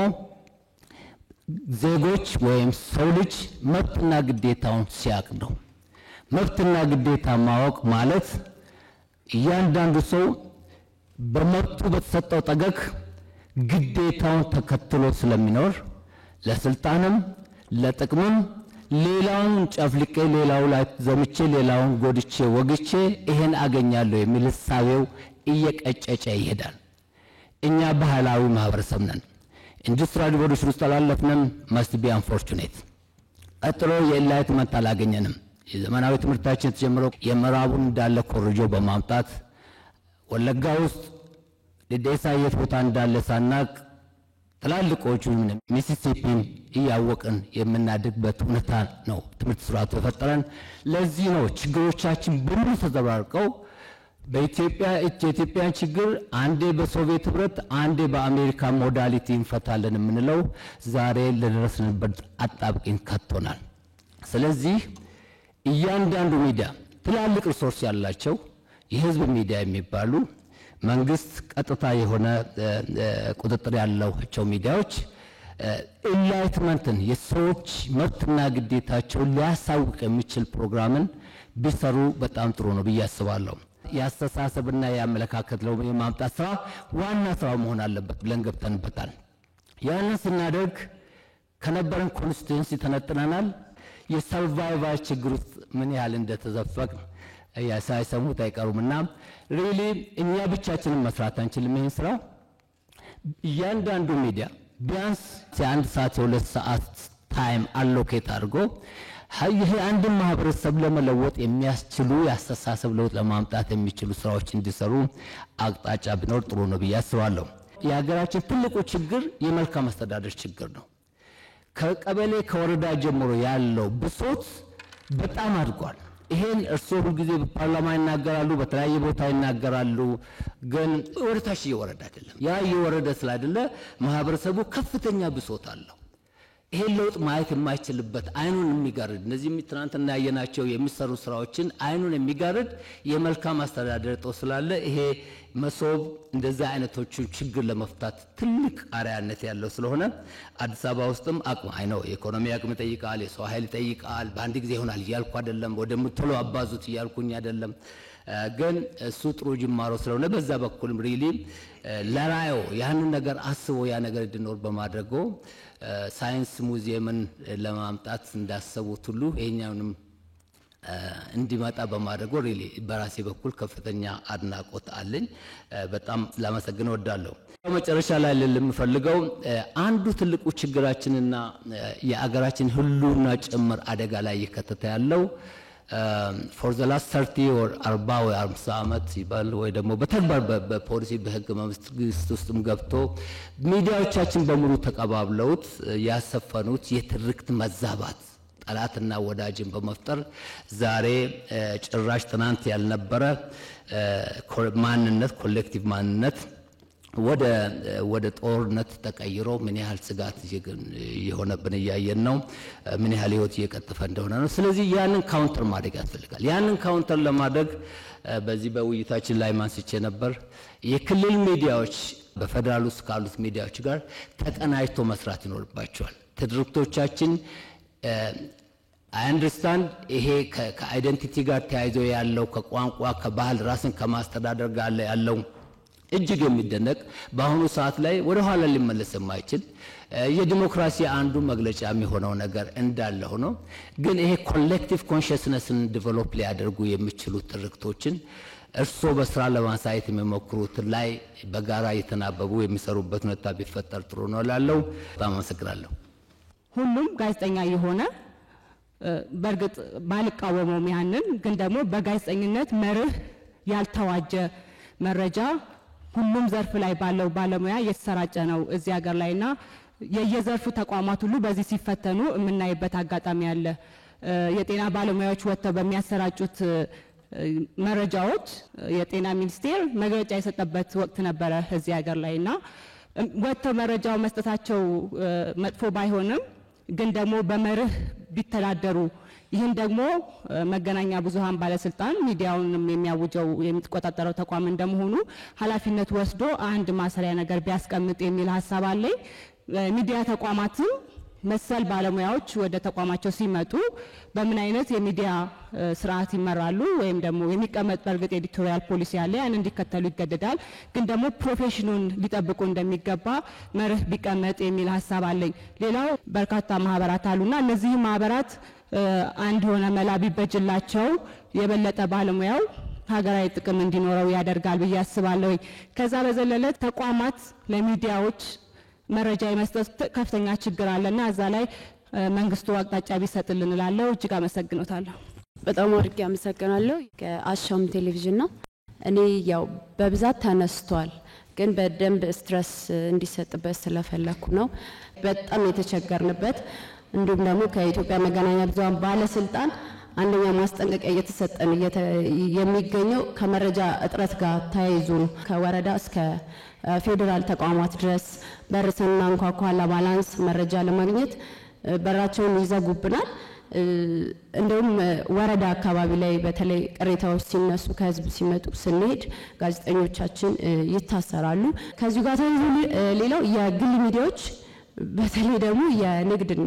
ዜጎች ወይም ሰው ልጅ መብትና ግዴታውን ሲያቅ ነው። መብትና ግዴታ ማወቅ ማለት እያንዳንዱ ሰው በመብቱ በተሰጠው ጠገግ ግዴታውን ተከትሎ ስለሚኖር ለስልጣንም ለጥቅምም ሌላውን ጨፍልቄ ሌላው ላይ ዘምቼ ሌላውን ጎድቼ ወግቼ ይሄን አገኛለሁ የሚል ሐሳቤው እየቀጨጨ ይሄዳል። እኛ ባህላዊ ማህበረሰብ ነን። ኢንዱስትሪያል ሪቮሉሽን ውስጥ አላለፍንም። መስት ቢ አንፎርቹኔት ቀጥሎ የኢንላይትመንት አላገኘንም። የዘመናዊ ትምህርታችን የተጀመረው የምዕራቡን እንዳለ ኮርጆ በማምጣት ወለጋ ውስጥ ሊዴሳ የት ቦታ እንዳለ ሳናቅ ትላልቆቹ ሚሲሲፒን እያወቅን የምናድግበት ሁኔታ ነው ትምህርት ስርዓቱ የፈጠረን። ለዚህ ነው ችግሮቻችን በሙሉ ተዘባርቀው የኢትዮጵያን ችግር አንዴ በሶቪየት ህብረት አንዴ በአሜሪካ ሞዳሊቲ እንፈታለን የምንለው ዛሬ ለደረስንበት አጣብቂኝ ከቶናል። ስለዚህ እያንዳንዱ ሚዲያ ትላልቅ ሪሶርስ ያላቸው የህዝብ ሚዲያ የሚባሉ መንግስት ቀጥታ የሆነ ቁጥጥር ያላቸው ሚዲያዎች ኢንላይትመንትን የሰዎች መብትና ግዴታቸውን ሊያሳውቅ የሚችል ፕሮግራምን ቢሰሩ በጣም ጥሩ ነው ብዬ አስባለሁ። የአስተሳሰብና የአመለካከት ለውጥ የማምጣት ስራ ዋና ስራው መሆን አለበት ብለን ገብተንበታል። ያንን ስናደርግ ከነበረን ኮንስቲትዩንሲ ተነጥለናል። የሰርቫይቫል ችግር ውስጥ ምን ያህል እንደተዘፈቅ ሳይሰሙት አይቀሩምና ሪሊ እኛ ብቻችንን መስራት አንችልም። ይህን ስራ እያንዳንዱ ሚዲያ ቢያንስ የአንድ ሰዓት የሁለት ሰዓት ታይም አሎኬት አድርጎ ይሄ አንድ ማህበረሰብ ለመለወጥ የሚያስችሉ የአስተሳሰብ ለውጥ ለማምጣት የሚችሉ ስራዎች እንዲሰሩ አቅጣጫ ቢኖር ጥሩ ነው ብዬ አስባለሁ። የሀገራችን ትልቁ ችግር የመልካም አስተዳደር ችግር ነው። ከቀበሌ ከወረዳ ጀምሮ ያለው ብሶት በጣም አድጓል። ይሄን እርስዎ ሁልጊዜ በፓርላማ ይናገራሉ፣ በተለያየ ቦታ ይናገራሉ፣ ግን ወደታች እየወረደ አይደለም። ያ እየወረደ ስላይደለ ማህበረሰቡ ከፍተኛ ብሶት አለው። ይሄን ለውጥ ማየት የማይችልበት አይኑን የሚጋርድ እነዚህ ትናንትና ያየናቸው የሚሰሩ ስራዎችን አይኑን የሚጋርድ የመልካም አስተዳደር እጦት ስላለ ይሄ መሶብ እንደዛ አይነቶቹ ችግር ለመፍታት ትልቅ አርአያነት ያለው ስለሆነ አዲስ አበባ ውስጥም አቅም አይነው የኢኮኖሚ አቅም ይጠይቃል፣ የሰው ኃይል ይጠይቃል። በአንድ ጊዜ ይሆናል እያልኩ አይደለም፣ ወደምትሉ አባዙት እያልኩኝ አይደለም። ግን እሱ ጥሩ ጅማሮ ስለሆነ በዛ በኩልም ሪሊ ለራዮ ያንን ነገር አስቦ ያ ነገር እንዲኖር በማድረጉ ሳይንስ ሙዚየምን ለማምጣት እንዳሰቡት ሁሉ ይሄኛውንም እንዲመጣ በማድረጉ ሪሊ በራሴ በኩል ከፍተኛ አድናቆት አለኝ። በጣም ላመሰግን እወዳለሁ። መጨረሻ ላይ ልምፈልገው አንዱ ትልቁ ችግራችንና የአገራችን ሁሉና ጭምር አደጋ ላይ እየከተተ ያለው for the last 30 or 40 or 50 ዓመት ይባል ወይ ደግሞ በተግባር በፖሊሲ በህግ መንግስት ውስጥም ገብቶ ሚዲያዎቻችን በሙሉ ተቀባብለውት ያሰፈኑት የትርክት መዛባት ጠላትና ወዳጅን በመፍጠር ዛሬ ጭራሽ ትናንት ያልነበረ ማንነት ኮሌክቲቭ ማንነት ወደ ጦርነት ተቀይሮ ምን ያህል ስጋት የሆነብን ያየን ነው። ምን ያህል ህይወት እየቀጠፈ እንደሆነ ነው። ስለዚህ ያንን ካውንተር ማድረግ ያስፈልጋል። ያንን ካውንተር ለማድረግ በዚህ በውይይታችን ላይ ማንስቼ ነበር የክልል ሚዲያዎች በፌደራል ውስጥ ካሉት ሚዲያዎች ጋር ተቀናጅቶ መስራት ይኖርባቸዋል። ትርክቶቻችን አይ አንደርስታንድ ይሄ ከአይደንቲቲ ጋር ተያይዞ ያለው ከቋንቋ ከባህል ራስን ከማስተዳደር ጋር ያለው እጅግ የሚደነቅ በአሁኑ ሰዓት ላይ ወደ ኋላ ሊመለስ የማይችል የዲሞክራሲ አንዱ መግለጫ የሚሆነው ነገር እንዳለ ሆኖ ግን ይሄ ኮሌክቲቭ ኮንሽስነስን ዲቨሎፕ ሊያደርጉ የሚችሉ ትርክቶችን እርሶ በስራ ለማሳየት የሚሞክሩት ላይ በጋራ የተናበቡ የሚሰሩበት ሁኔታ ቢፈጠር ጥሩ ነው እላለሁ። በጣም አመሰግናለሁ። ሁሉም ጋዜጠኛ የሆነ በእርግጥ ባልቃወመውም ያንን ግን ደግሞ በጋዜጠኝነት መርህ ያልተዋጀ መረጃ ሁሉም ዘርፍ ላይ ባለው ባለሙያ እየተሰራጨ ነው እዚህ ሀገር ላይና የየዘርፉ ተቋማት ሁሉ በዚህ ሲፈተኑ የምናይበት አጋጣሚ አለ። የጤና ባለሙያዎች ወጥተው በሚያሰራጩት መረጃዎች የጤና ሚኒስቴር መግለጫ የሰጠበት ወቅት ነበረ እዚህ ሀገር ላይና ወጥተው መረጃው መስጠታቸው መጥፎ ባይሆንም ግን ደግሞ በመርህ ቢተዳደሩ ይህን ደግሞ መገናኛ ብዙሃን ባለስልጣን ሚዲያውንም የሚያውጀው የሚቆጣጠረው ተቋም እንደመሆኑ ኃላፊነት ወስዶ አንድ ማሰሪያ ነገር ቢያስቀምጥ የሚል ሐሳብ አለኝ። ሚዲያ ተቋማትም መሰል ባለሙያዎች ወደ ተቋማቸው ሲመጡ በምን አይነት የሚዲያ ስርዓት ይመራሉ ወይም ደግሞ የሚቀመጥ በርግጥ ኤዲቶሪያል ፖሊሲ ያለ ያን እንዲከተሉ ይገደዳል። ግን ደግሞ ፕሮፌሽኑን ሊጠብቁ እንደሚገባ መርህ ቢቀመጥ የሚል ሐሳብ አለኝ። ሌላው በርካታ ማህበራት አሉና እነዚህ ማህበራት አንድ ሆነ መላ ቢበጅላቸው የበለጠ ባለሙያው ሀገራዊ ጥቅም እንዲኖረው ያደርጋል ብዬ አስባለሁ። ከዛ በዘለለ ተቋማት ለሚዲያዎች መረጃ የመስጠት ከፍተኛ ችግር አለና እዛ ላይ መንግስቱ አቅጣጫ ቢሰጥልን እላለሁ። እጅግ አመሰግኖታለሁ። በጣም አድርጌ አመሰግናለሁ። ከአሻም ቴሌቪዥን ነው። እኔ ያው በብዛት ተነስቷል ግን በደንብ ስትረስ እንዲሰጥበት ስለፈለኩ ነው። በጣም የተቸገርንበት እንዲሁም ደግሞ ከኢትዮጵያ መገናኛ ብዙሃን ባለስልጣን አንደኛ ማስጠንቀቂያ እየተሰጠን የሚገኘው ከመረጃ እጥረት ጋር ተያይዞ ነው። ከወረዳ እስከ ፌዴራል ተቋማት ድረስ በርሰና እንኳኳ ለባላንስ መረጃ ለማግኘት በራቸውን ይዘጉብናል። እንደውም ወረዳ አካባቢ ላይ በተለይ ቅሬታዎች ሲነሱ ከህዝብ ሲመጡ ስንሄድ ጋዜጠኞቻችን ይታሰራሉ። ከዚሁ ጋር ተያይዞ ሌላው የግል ሚዲያዎች በተለይ ደግሞ የንግድን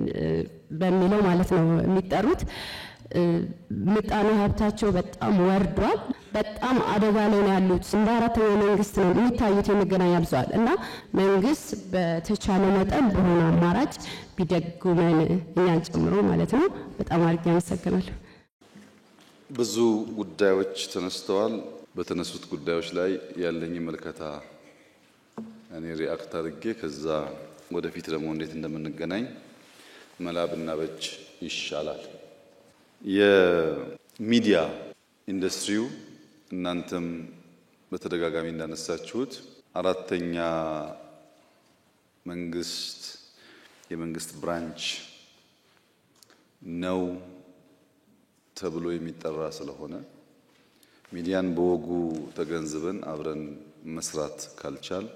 በሚለው ማለት ነው የሚጠሩት ምጣኔ ሀብታቸው በጣም ወርዷል። በጣም አደጋ ላይ ነው ያሉት። እንደ አራተኛ መንግስት ነው የሚታዩት የመገናኛ ብዙሃን እና መንግስት በተቻለ መጠን በሆነ አማራጭ ቢደጉመን እኛን ጨምሮ ማለት ነው። በጣም አድርጌ አመሰግናለሁ። ብዙ ጉዳዮች ተነስተዋል። በተነሱት ጉዳዮች ላይ ያለኝ መልከታ እኔ ሪአክት አድርጌ ከዛ ወደፊት ደግሞ እንዴት እንደምንገናኝ መላብና በጅ ይሻላል። የሚዲያ ኢንዱስትሪው እናንተም በተደጋጋሚ እንዳነሳችሁት አራተኛ የመንግስት ብራንች ነው ተብሎ የሚጠራ ስለሆነ ሚዲያን በወጉ ተገንዝበን አብረን መስራት ካልቻል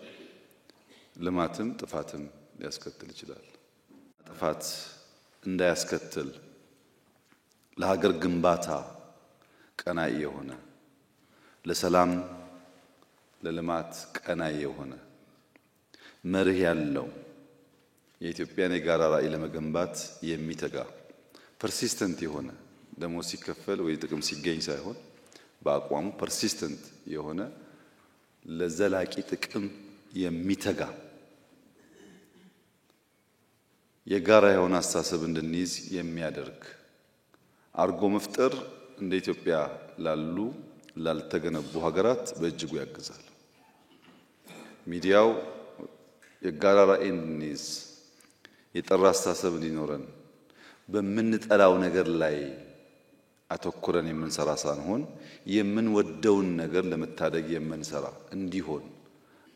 ልማትም ጥፋትም ሊያስከትል ይችላል። ጥፋት እንዳያስከትል ለሀገር ግንባታ ቀናኢ የሆነ ለሰላም ለልማት ቀናኢ የሆነ መርህ ያለው የኢትዮጵያን የጋራ ራዕይ ለመገንባት የሚተጋ ፐርሲስተንት የሆነ ደሞዝ ሲከፈል ወይ ጥቅም ሲገኝ ሳይሆን በአቋሙ ፐርሲስተንት የሆነ ለዘላቂ ጥቅም የሚተጋ የጋራ የሆነ አስተሳሰብ እንድንይዝ የሚያደርግ አርጎ መፍጠር እንደ ኢትዮጵያ ላልተገነቡ ሀገራት በእጅጉ ያግዛል። ሚዲያው የጋራ ራዕይ እንድንይዝ የጠራ አስተሳሰብ እንዲኖረን በምንጠላው ነገር ላይ አተኩረን የምንሰራ ሳንሆን የምንወደውን ነገር ለመታደግ የምንሰራ እንዲሆን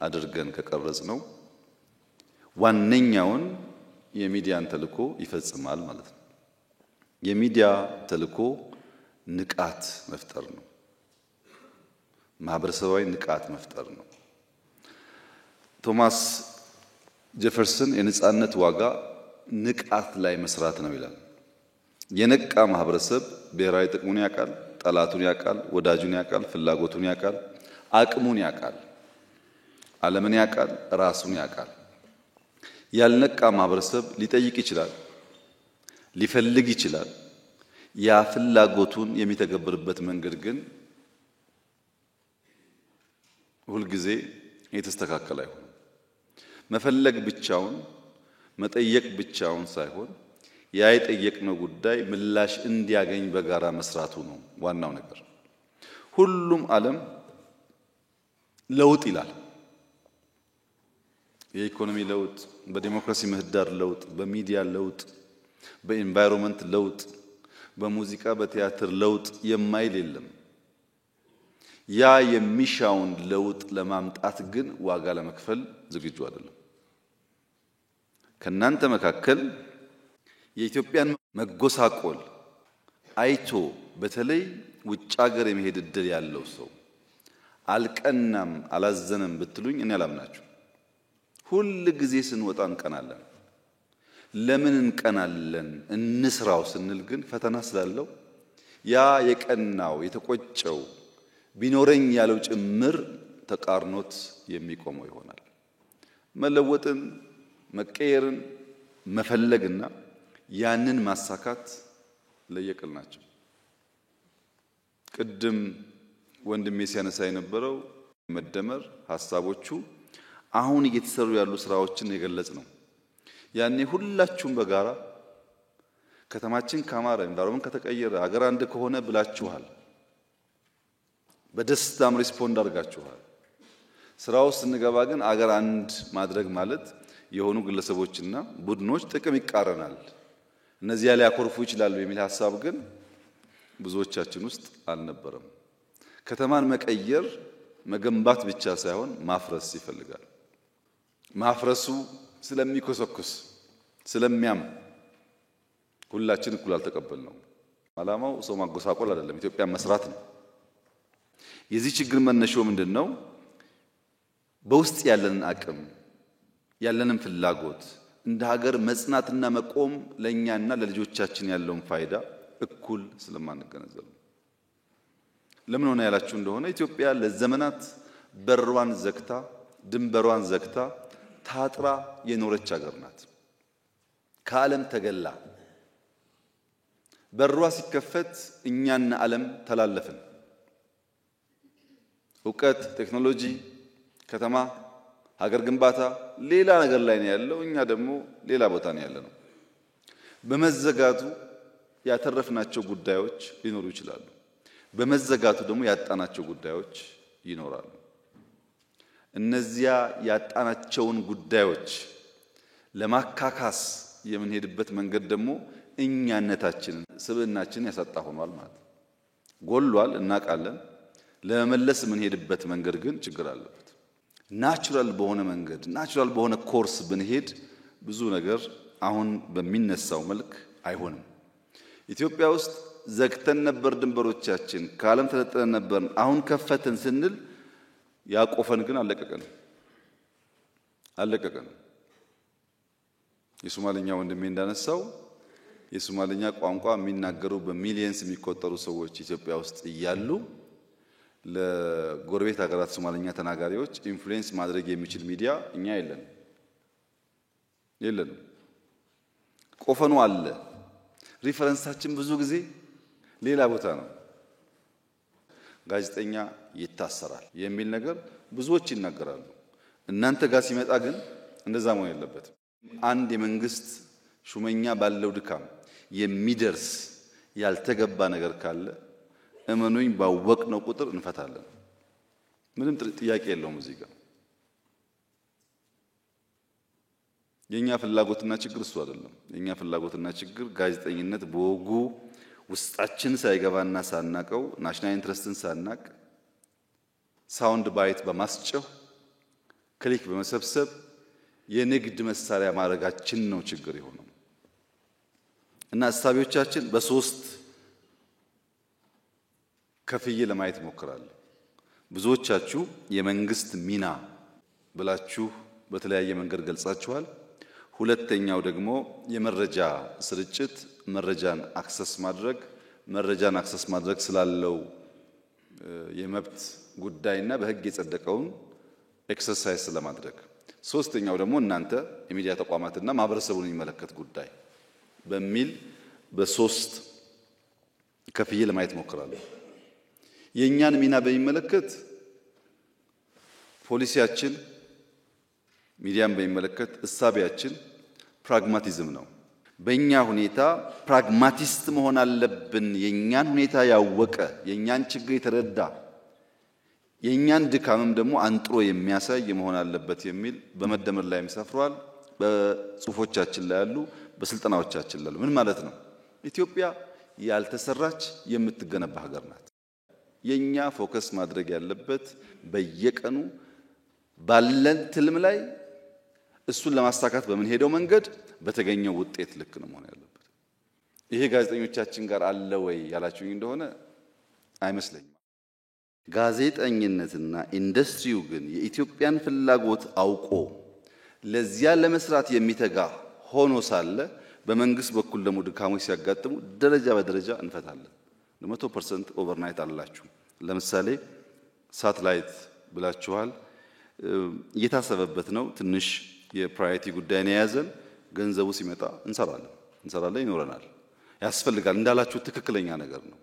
አድርገን ከቀረጽ ነው ዋነኛውን የሚዲያን ተልዕኮ ይፈጽማል ማለት ነው። የሚዲያ ተልዕኮ ንቃት መፍጠር ነው። ማህበረሰባዊ ንቃት መፍጠር ነው። ቶማስ ጄፈርሰን የነጻነት ዋጋ ንቃት ላይ መስራት ነው ይላል። የነቃ ማህበረሰብ ብሔራዊ ጥቅሙን ያውቃል፣ ጠላቱን ያውቃል፣ ወዳጁን ያውቃል፣ ፍላጎቱን ያውቃል፣ አቅሙን ያውቃል፣ ዓለምን ያውቃል፣ ራሱን ያውቃል። ያልነቃ ማህበረሰብ ሊጠይቅ ይችላል፣ ሊፈልግ ይችላል። ያ ፍላጎቱን የሚተገብርበት መንገድ ግን ሁልጊዜ የተስተካከለ አይሆንም። መፈለግ ብቻውን መጠየቅ ብቻውን ሳይሆን ያ የጠየቅነው ጉዳይ ምላሽ እንዲያገኝ በጋራ መስራቱ ነው ዋናው ነገር። ሁሉም ዓለም ለውጥ ይላል። የኢኮኖሚ ለውጥ፣ በዲሞክራሲ ምህዳር ለውጥ፣ በሚዲያ ለውጥ፣ በኢንቫይሮንመንት ለውጥ፣ በሙዚቃ በቲያትር ለውጥ የማይል የለም። ያ የሚሻውን ለውጥ ለማምጣት ግን ዋጋ ለመክፈል ዝግጁ አይደለም። ከናንተ መካከል የኢትዮጵያን መጎሳቆል አይቶ በተለይ ውጭ ሀገር የመሄድ እድል ያለው ሰው አልቀናም አላዘነም ብትሉኝ እኔ አላምናችሁ። ሁል ጊዜ ስንወጣ እንቀናለን። ለምን እንቀናለን? እንስራው ስንል ግን ፈተና ስላለው ያ የቀናው የተቆጨው ቢኖረኝ ያለው ጭምር ተቃርኖት የሚቆመው ይሆናል። መለወጥን መቀየርን መፈለግና ያንን ማሳካት ለየቅል ናቸው። ቅድም ወንድሜ ሲያነሳ የነበረው መደመር ሐሳቦቹ አሁን እየተሰሩ ያሉ ስራዎችን የገለጽ ነው። ያኔ ሁላችሁም በጋራ ከተማችን ካማረ ኢንቫይሮንመንት ከተቀየረ አገር አንድ ከሆነ ብላችኋል። በደስታም ሪስፖንድ አድርጋችኋል። ስራው ስንገባ ግን አገር አንድ ማድረግ ማለት የሆኑ ግለሰቦችና ቡድኖች ጥቅም ይቃረናል፣ እነዚያ ሊያኮርፉ ይችላሉ የሚል ሐሳብ ግን ብዙዎቻችን ውስጥ አልነበረም። ከተማን መቀየር መገንባት ብቻ ሳይሆን ማፍረስ ይፈልጋል። ማፍረሱ ስለሚኮሰኩስ ስለሚያም ሁላችን እኩል አልተቀበልነው። ዓላማው ሰው ማጎሳቆል አይደለም፣ ኢትዮጵያ መስራት ነው። የዚህ ችግር መነሻው ምንድነው? በውስጥ ያለንን አቅም ያለንን ፍላጎት እንደ ሀገር መጽናትና መቆም ለኛና ለልጆቻችን ያለውን ፋይዳ እኩል ስለማንገነዘብ። ለምን ሆነ ያላችሁ እንደሆነ ኢትዮጵያ ለዘመናት በሯን ዘግታ ድንበሯን ዘግታ ታጥራ የኖረች ሀገር ናት። ከዓለም ተገላ በሯ ሲከፈት እኛና ዓለም ተላለፍን። እውቀት፣ ቴክኖሎጂ፣ ከተማ፣ ሀገር ግንባታ ሌላ ነገር ላይ ነው ያለው፣ እኛ ደግሞ ሌላ ቦታ ነው ያለነው። በመዘጋቱ ያተረፍናቸው ጉዳዮች ሊኖሩ ይችላሉ። በመዘጋቱ ደግሞ ያጣናቸው ጉዳዮች ይኖራሉ። እነዚያ ያጣናቸውን ጉዳዮች ለማካካስ የምንሄድበት መንገድ ደግሞ እኛነታችንን ስብዕናችንን ያሳጣ ሆኗል ማለት ነው። ጎሏል፣ እናውቃለን። ለመመለስ የምንሄድበት መንገድ ግን ችግር አለበት። ናቹራል በሆነ መንገድ ናቹራል በሆነ ኮርስ ብንሄድ ብዙ ነገር አሁን በሚነሳው መልክ አይሆንም። ኢትዮጵያ ውስጥ ዘግተን ነበር ድንበሮቻችን፣ ከዓለም ተነጥለን ነበር፣ አሁን ከፈትን ስንል ያቆፈን ግን አለቀቀን። የሶማሊኛ ወንድሜ እንዳነሳው የሶማሊኛ ቋንቋ የሚናገሩ በሚሊየንስ የሚቆጠሩ ሰዎች ኢትዮጵያ ውስጥ እያሉ ለጎረቤት ሀገራት ሶማሊኛ ተናጋሪዎች ኢንፍሉዌንስ ማድረግ የሚችል ሚዲያ እኛ የለንም። ቆፈኑ አለ። ሪፈረንሳችን ብዙ ጊዜ ሌላ ቦታ ነው። ጋዜጠኛ ይታሰራል የሚል ነገር ብዙዎች ይናገራሉ። እናንተ ጋር ሲመጣ ግን እንደዛ መሆን የለበትም። አንድ የመንግስት ሹመኛ ባለው ድካም የሚደርስ ያልተገባ ነገር ካለ እመኑኝ ባወቅነው ቁጥር እንፈታለን። ምንም ጥያቄ የለውም። እዚህ ጋር የኛ ፍላጎትና ችግር እሱ አይደለም። የኛ ፍላጎትና ችግር ጋዜጠኝነት በወጉ ውስጣችን ሳይገባና ሳናቀው ናሽናል ኢንትረስትን ሳናቅ ሳውንድ ባይት በማስጨው ክሊክ በመሰብሰብ የንግድ መሳሪያ ማድረጋችን ነው ችግር የሆነው እና ሐሳቦቻችን በሶስት ከፍዬ ለማየት ሞክራለሁ። ብዙዎቻችሁ የመንግስት ሚና ብላችሁ በተለያየ መንገድ ገልጻችኋል። ሁለተኛው ደግሞ የመረጃ ስርጭት፣ መረጃን አክሰስ ማድረግ ስላለው የመብት ጉዳይና በህግ የጸደቀውን ኤክሰርሳይዝ ለማድረግ። ሶስተኛው ደግሞ እናንተ የሚዲያ ተቋማትና ማህበረሰቡን የሚመለከት ጉዳይ በሚል በሶስት ከፍዬ ለማየት ሞክራለሁ። የኛን ሚና በሚመለከት ፖሊሲያችን ሚዲያን በሚመለከት እሳቢያችን ፕራግማቲዝም ነው። በእኛ ሁኔታ ፕራግማቲስት መሆን አለብን። የኛን ሁኔታ ያወቀ የኛን ችግር የተረዳ የኛን ድካምም ደግሞ አንጥሮ የሚያሳይ መሆን አለበት የሚል በመደመር ላይም ሰፍሯል። በጽሁፎቻችን ላይ ያሉ፣ በስልጠናዎቻችን ላይ ያሉ። ምን ማለት ነው? ኢትዮጵያ ያልተሰራች የምትገነባ ሀገር ናት። የኛ ፎከስ ማድረግ ያለበት በየቀኑ ባለን ትልም ላይ እሱን ለማሳካት በምንሄደው መንገድ በተገኘው ውጤት ልክ ነው መሆን ያለበት። ይሄ ጋዜጠኞቻችን ጋር አለ ወይ ያላችሁኝ እንደሆነ አይመስለኝም። ጋዜጠኝነትና ኢንዱስትሪው ግን የኢትዮጵያን ፍላጎት አውቆ ለዚያ ለመስራት የሚተጋ ሆኖ ሳለ በመንግስት በኩል ደግሞ ድካሞች ሲያጋጥሙ ደረጃ በደረጃ እንፈታለን። 100% ኦቨርናይት አላችሁ። ለምሳሌ ሳተላይት ብላችኋል። እየታሰበበት ነው። ትንሽ የፕራዮሪቲ ጉዳይ ነው የያዘን። ገንዘቡ ሲመጣ እንሰራለን፣ ይኖረናል። ያስፈልጋል እንዳላችሁ ትክክለኛ ነገር ነው።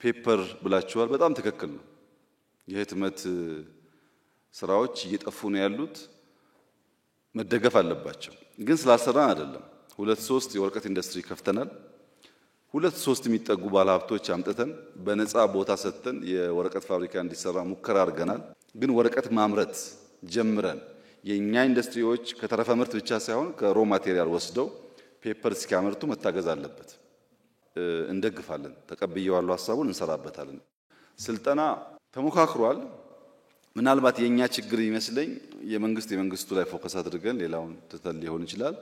ፔፐር ብላችኋል። በጣም ትክክል ነው። የህትመት ስራዎች እየጠፉ ነው ያሉት፣ መደገፍ አለባቸው። ግን ስላሰራን አይደለም። 2-3 የወረቀት ኢንዱስትሪ ከፍተናል። 2-3 የሚጠጉ ባለሀብቶች አምጥተን በነፃ ቦታ ሰጥተን የወረቀት ፋብሪካ እንዲሰራ ሙከራ አድርገናል። ግን ወረቀት ማምረት ጀምረን የኛ ኢንዱስትሪዎች ከተረፈ ምርት ብቻ ሳይሆን ከሮ ማቴሪያል ወስደው ፔፐር እስኪያመርቱ መታገዝ አለበት። እንደግፋለን። ተቀብየዋለሁ፣ ሐሳቡን እንሰራበታለን። ስልጠና ተሞካክሯል። ምናልባት የኛ ችግር ይመስለኝ የመንግስቱ ላይ ፎከስ አድርገን ሌላውን ትተን ሊሆን ይችላል።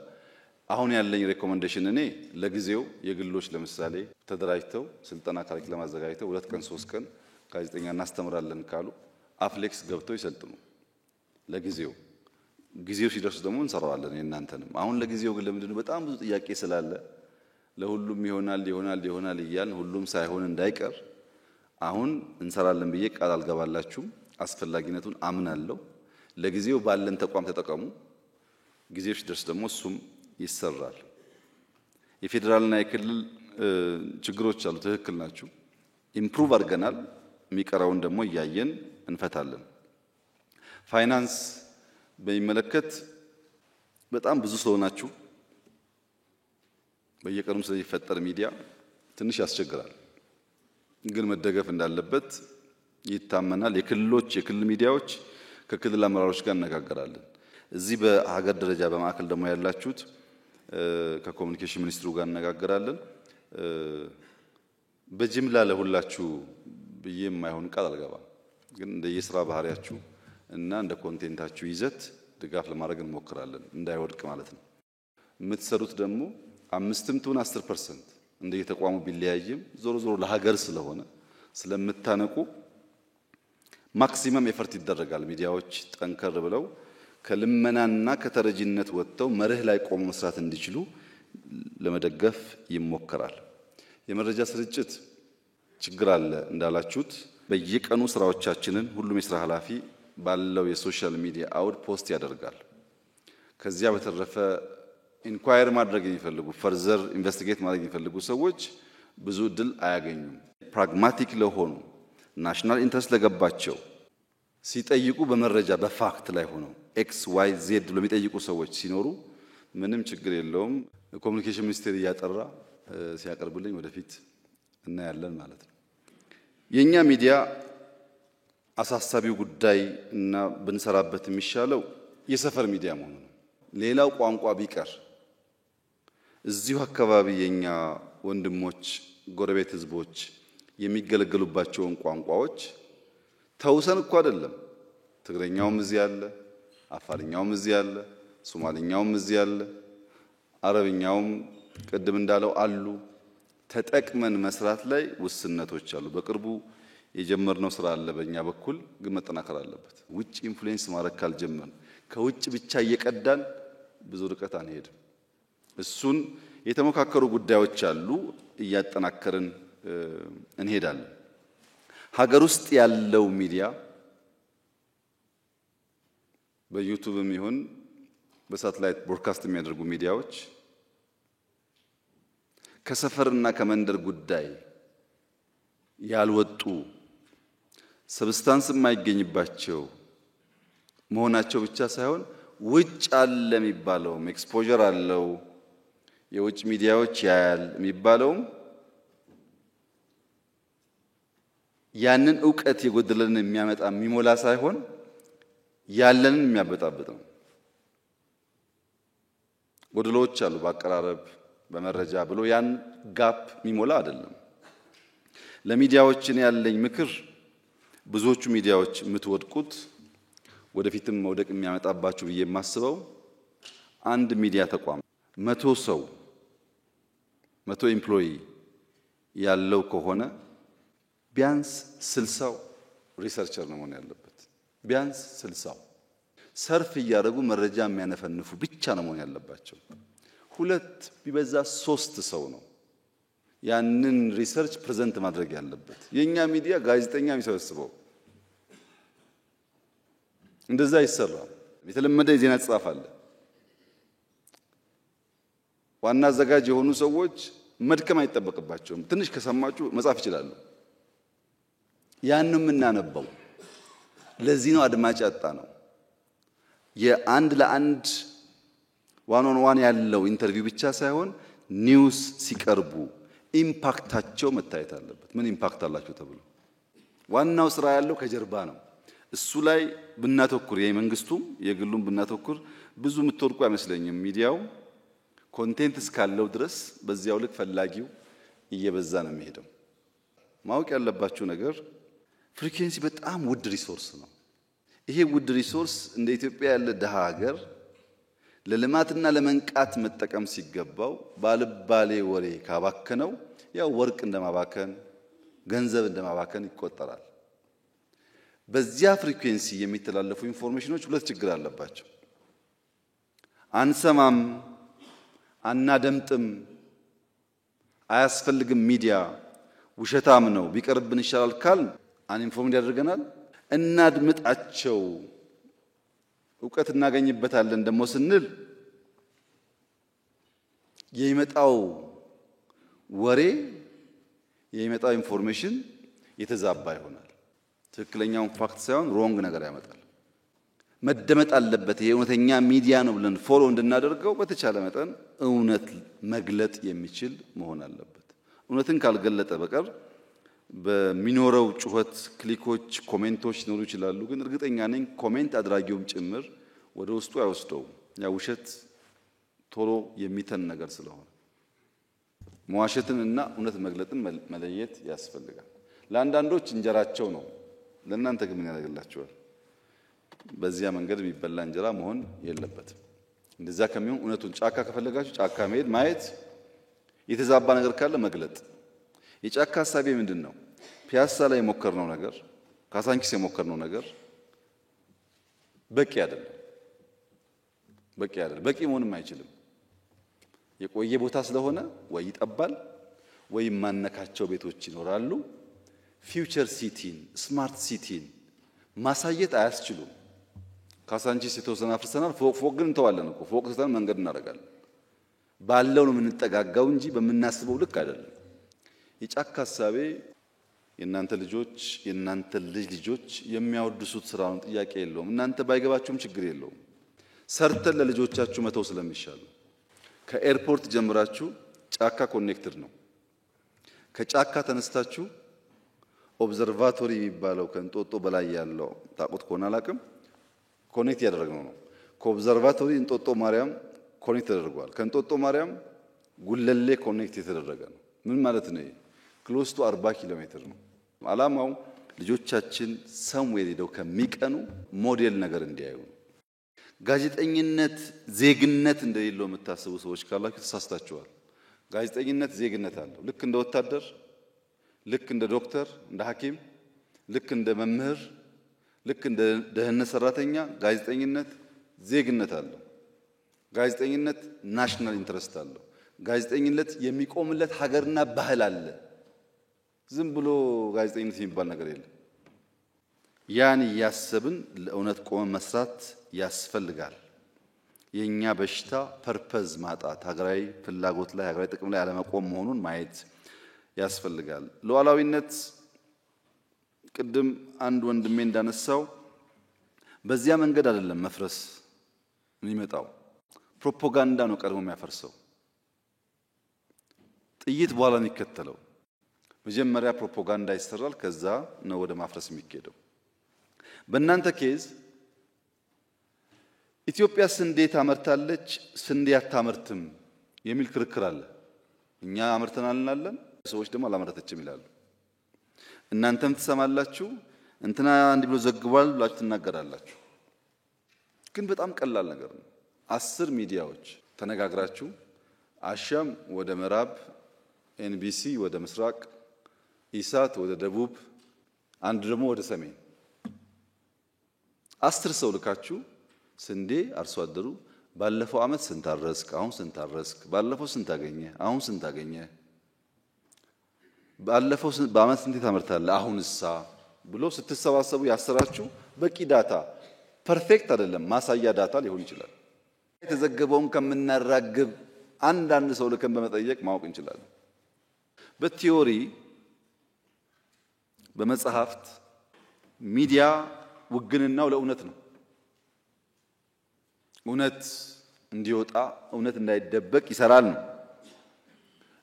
አሁን ያለኝ ሬኮመንዴሽን እኔ ለጊዜው የግሎች ለምሳሌ ተደራጅተው ስልጠና ካሪኩለም አዘጋጅተው 2 ቀን 3 ቀን ጋዜጠኛ እናስተምራለን ካሉ አፍሌክስ ገብተው ይሰልጥኑ። ለጊዜው ጊዜው ሲደርስ ደግሞ እንሰራዋለን የእናንተንም። አሁን ለጊዜው ግን ለምንድነው በጣም ብዙ ጥያቄ ስላለ ለሁሉም ይሆናል እያልን ሁሉም ሳይሆን እንዳይቀር አሁን እንሰራለን ብዬ ቃል አልገባላችሁም። አስፈላጊነቱን አምናለሁ። ለጊዜው ባለን ተቋም ተጠቀሙ። ጊዜው ሲደርስ ደግሞ እሱም ይሰራል። የፌደራልና የክልል ችግሮች አሉ። ትክክል ናችሁ። ኢምፕሩቭ አድርገናል። የሚቀረውን ደግሞ እያየን እንፈታለን። ፋይናንስ በሚመለከት በጣም ብዙ ስለሆናችሁ በየቀኑ ስለሚፈጠር ሚዲያ ትንሽ ያስቸግራል። ግን መደገፍ እንዳለበት ይታመናል። የክልል ሚዲያዎች ከክልል አመራሮች ጋር እነጋገራለን። እዚህ በሀገር ደረጃ በማዕከል ደግሞ ያላችሁት ከኮሙኒኬሽን ሚኒስትሩ ጋር እነጋገራለን። በጅምላ ለሁላችሁ ብዬ የማይሆን ቃል አልገባም። ግን እንደየስራ ባህሪያችሁ እና እንደ ኮንቴንታችሁ ይዘት ድጋፍ ለማድረግ እንሞክራለን፣ እንዳይወድቅ ማለት ነው። የምትሰሩት ደግሞ 5-10% እንደየተቋሙ ቢለያይም ዞሮ ለሀገር ስለሆነ ስለምታነቁ ማክሲመም ኤፈርት ይደረጋል። ሚዲያዎች ጠንከር ብለው ከልመናና ከተረጂነት ወጥተው መርህ ላይ ቆሞ መስራት እንዲችሉ ለመደገፍ ይሞከራል። የመረጃ ስርጭት ችግር አለ እንዳላችሁት በየቀኑ ስራዎቻችንን ሁሉም የስራ ኃላፊ ባለው የሶሻል ሚዲያ አውድ ፖስት ያደርጋል። ከዚያ በተረፈ ኢንኳየር ማድረግ የሚፈልጉ ፈርዘር ኢንቨስቲጌት ማድረግ የሚፈልጉ ሰዎች ብዙ እድል አያገኙም። ፕራግማቲክ ለሆኑ ናሽናል ኢንትረስት ለገባቸው ሲጠይቁ በመረጃ በፋክት ላይ ሆነው ኤክስ ዋይ ዜድ ብሎ የሚጠይቁ ሰዎች ሲኖሩ ምንም ችግር የለውም። ኮሙኒኬሽን ሚኒስቴር እያጠራ ሲያቀርብልኝ ወደፊት እናያለን ማለት ነው። የኛ ሚዲያ አሳሳቢው ጉዳይ እና ብንሰራበት የሚሻለው የሰፈር ሚዲያ መሆኑ ነው። ሌላው ቋንቋ ቢቀር እዚሁ አካባቢ የኛ ወንድሞች ጎረቤት ህዝቦች የሚገለገሉባቸውን ቋንቋዎች ተውሰን እኮ አይደለም። ትግረኛውም እዚህ አለ፣ አፋርኛውም እዚህ አለ፣ ሶማሊኛውም እዚህ አለ፣ አረብኛውም ቅድም እንዳለው አሉ። ተጠቅመን መስራት ላይ ውስንነቶች አሉ። በቅርቡ የጀመርነው ስራ አለ በእኛ በኩል ግን መጠናከር አለበት። ውጭ ኢንፍሉዌንስ ማድረግ ካልጀመርን ከውጭ ብቻ እየቀዳን ብዙ ርቀት አንሄድም። እሱን የተመካከሩ ጉዳዮች አሉ፣ እያጠናከርን እንሄዳለን። ሀገር ውስጥ ያለው ሚዲያ በዩቲዩብም ይሁን በሳተላይት ብሮድካስት የሚያደርጉ ሚዲያዎች ከሰፈርና ከመንደር ጉዳይ ያልወጡ ሰብስታንስ የማይገኝባቸው መሆናቸው ብቻ ሳይሆን ውጭ አለ የሚባለው ኤክስፖዠር አለው የውጭ ሚዲያዎች ያያል የሚባለውም ያንን ዕውቀት የጎደለን የሚያመጣ የሚሞላ ሳይሆን ያለንን የሚያበጣብጥ ነው። ጎደሎች አሉ በአቀራረብ በመረጃ ብሎ ያን ጋፕ የሚሞላ አይደለም። ለሚዲያዎች ያለኝ ምክር ብዙዎቹ ሚዲያዎች የምትወድቁት ወደፊትም መውደቅ የሚያመጣባችሁ ብዬ የማስበው አንድ ሚዲያ ተቋም 100 ሰው 100 ኤምፕሎይ ያለው ከሆነ ቢያንስ 60 ሪሰርቸር ነው መሆን ያለበት። ቢያንስ 60 ሰርፍ እያደረጉ መረጃ የሚያነፈንፉ ብቻ ነው መሆን ያለባቸው። 2 ቢበዛ 3 ሰው ነው ያንን ሪሰርች ፕሬዘንት ማድረግ ያለበት። የኛ ሚዲያ ጋዜጠኛ የሚሰበስበው እንደዛ ይሰራል። የተለመደ የዜና ጽሑፍ አለ። ዋና አዘጋጅ የሆኑ ሰዎች መድከም አይጠበቅባቸውም። ትንሽ ከሰማችሁ መጻፍ ይችላሉ። ያን የምናነበው ለዚህ ነው አድማጭ ያጣ ነው። የአንድ ለአንድ ዋን ኦን ዋን ያለው ኢንተርቪው ብቻ ሳይሆን ኒውስ ሲቀርቡ ኢምፓክታቸው መታየት አለበት። ምን ኢምፓክት አላቸው ተብሎ ዋናው ስራ ያለው ከጀርባ ነው። እሱ ላይ ብናተኩር የመንግስቱም የግሉም ብናተኩር ብዙ የምትወድቁ አይመስለኝም። ሚዲያው ኮንቴንት እስካለው ድረስ በዚያው ልክ ፈላጊው እየበዛ ነው የሚሄደው። ማወቅ ያለባችሁ ነገር ፍሪኩዌንሲ በጣም ውድ ሪሶርስ ነው። ይሄ ውድ ሪሶርስ እንደ ኢትዮጵያ ያለ ደሃ ሀገር ለልማትና ለመንቃት መጠቀም ሲገባው ባልባሌ ወሬ ካባከነው ያው ወርቅ እንደማባከን ገንዘብ እንደማባከን ይቆጠራል። በዚያ ፍሪኩዌንሲ የሚተላለፉ ኢንፎርሜሽኖች ሁለት ችግር አለባቸው። አንሰማም፣ አናደምጥም፣ አያስፈልግም፣ ሚዲያ ውሸታም ነው ቢቀርብን ይሻላል ካል አንኢንፎርምድ ያደርገናል። እናድምጣቸው ዕውቀት እናገኝበታለን ደሞ ስንል የሚመጣው ወሬ የሚመጣው ኢንፎርሜሽን የተዛባ ይሆናል። ትክክለኛውን ፋክት ሳይሆን ሮንግ ነገር ያመጣል። መደመጥ አለበት። ይሄ እውነተኛ ሚዲያ ነው ብለን ፎሎ እንድናደርገው በተቻለ መጠን እውነት መግለጥ የሚችል መሆን አለበት። እውነትን ካልገለጠ በቀር በሚኖረው ጩኸት ክሊኮች ኮሜንቶች ሊኖሩ ይችላሉ። ግን እርግጠኛ ነኝ ኮሜንት አድራጊውም ጭምር ወደ ውስጡ አይወስደው። ያ ውሸት ቶሎ የሚተን ነገር ስለሆነ መዋሸትንና እውነት መግለጥን መለየት ያስፈልጋል። ለአንዳንዶች እንጀራቸው ነው፣ ለእናንተ ግን ምን ያደርግላችኋል? በዚያ መንገድ የሚበላ እንጀራ መሆን የለበትም። እንደዛ ከሚሆን እውነቱን ጫካ ከፈለጋችሁ ጫካ መሄድ ማየት፣ የተዛባ ነገር ካለ መግለጥ። የጫካ ሐሳቤ ምንድነው? ፒያሳ ላይ የሞከርነው ነገር ካሳንቺስ የሞከርነው ነገር በቂ አይደለም። በቂ አይደለም። በቂ መሆንም አይችልም። የቆየ ቦታ ስለሆነ ወይ ይጠባል ወይ ማነካቸው ቤቶች ይኖራሉ። ፊውቸር ሲቲን ስማርት ሲቲን ማሳየት አያስችሉም። ካሳንቺስ የተወሰነ አፍርሰናል። ፎቅ ግን እንተዋለን እኮ ፎቅ ስተን መንገድ እናደርጋለን። ባለው ነው የምንጠጋጋው እንጂ በምናስበው ልክ አይደለም። የጫካ ሀሳቤ የእናንተ ልጆች የእናንተ ልጅ ልጆች የሚያወድሱት ስራውን ጥያቄ የለውም። እናንተ ባይገባችሁም ችግር የለውም። ሰርተን ለልጆቻችሁ መተው ስለሚሻል ከኤርፖርት ጀምራችሁ ጫካ ኮኔክትድ ነው። ከጫካ ተነስታችሁ ኦብዘርቫቶሪ የሚባለው ከእንጦጦ በላይ ያለው ታቁት ከሆነ አላቅም ኮኔክት ያደረግነው ነው። ከኦብዘርቫቶሪ እንጦጦ ማርያም ኮኔክት ተደርጓል። ከእንጦጦ ማርያም ጉለሌ ኮኔክት የተደረገ ነው። ምን ማለት ነው? ክሎስ ቱ 40 ኪሎ ሜትር ነው። ዓላማው ልጆቻችን ሰምዌር ሄደው ከሚቀኑ ሞዴል ነገር እንዲያዩ ነው። ጋዜጠኝነት ዜግነት እንደሌለው የምታስቡ ሰዎች ካላችሁ ተሳስታችኋል። ጋዜጠኝነት ዜግነት አለው። ልክ እንደ ወታደር፣ ልክ እንደ ዶክተር፣ እንደ ሐኪም፣ ልክ እንደ መምህር፣ ልክ እንደ ደህንነት ሰራተኛ ጋዜጠኝነት ዜግነት አለው። ጋዜጠኝነት ናሽናል ኢንተረስት አለው። ጋዜጠኝነት የሚቆምለት ሀገርና ባህል አለ። ዝም ብሎ ጋዜጠኝነት የሚባል ነገር የለም። ያን ያሰብን ለእውነት ቆመን መስራት ያስፈልጋል። የኛ በሽታ ፐርፐዝ ማጣት፣ ሀገራዊ ፍላጎት ላይ ሀገራዊ ጥቅም ላይ አለመቆም መሆኑን ማየት ያስፈልጋል። ሉዓላዊነት ቅድም አንድ ወንድሜ እንዳነሳው በዚያ መንገድ አይደለም መፍረስ የሚመጣው። ፕሮፓጋንዳ ነው ቀድሞ የሚያፈርሰው። ጥይት በኋላ የሚከተለው መጀመሪያ ፕሮፓጋንዳ ይሰራል፣ ከዛ ነው ወደ ማፍረስ የሚሄደው። በእናንተ ኬዝ ኢትዮጵያ ስንዴ ታመርታለች፣ ስንዴ አታመርትም የሚል ክርክር አለ። እኛ አመርተናል እንላለን፣ ሰዎች ደግሞ አላመረተችም ይላሉ። እናንተም ትሰማላችሁ፣ እንትና እንዲህ ብሎ ዘግቧል ብላችሁ ትናገራላችሁ። ግን በጣም ቀላል ነገር ነው። 10 ሚዲያዎች ተነጋግራችሁ አሻም ወደ ምዕራብ፣ ኤንቢሲ ወደ ምስራቅ፣ ኢሳት ወደ ደቡብ፣ አንድ ደግሞ ወደ ሰሜን 10 ሰው ልካችሁ ስንዴ አርሶ አደሩ ባለፈው አመት ስንት አረስክ፣ አሁን ስንት አረስክ፣ ባለፈው ስንት አገኘ፣ አሁን ስንት አገኘ፣ ባለፈው በአመት ስንት ታመርታለህ፣ አሁንሳ ብሎ ስትሰባሰቡ ያሰራችሁ በቂ ዳታ ፐርፌክት አይደለም፣ ማሳያ ዳታ ሊሆን ይችላል። የተዘገበውን ከምናራግብ አንዳንድ ሰው ልከን በመጠየቅ ማወቅ እንችላለን። በቲዮሪ በመጽሐፍት ሚዲያ ውግንናው ለእውነት ነው። እውነት እንዲወጣ እውነት እንዳይደበቅ ይሰራል ነው።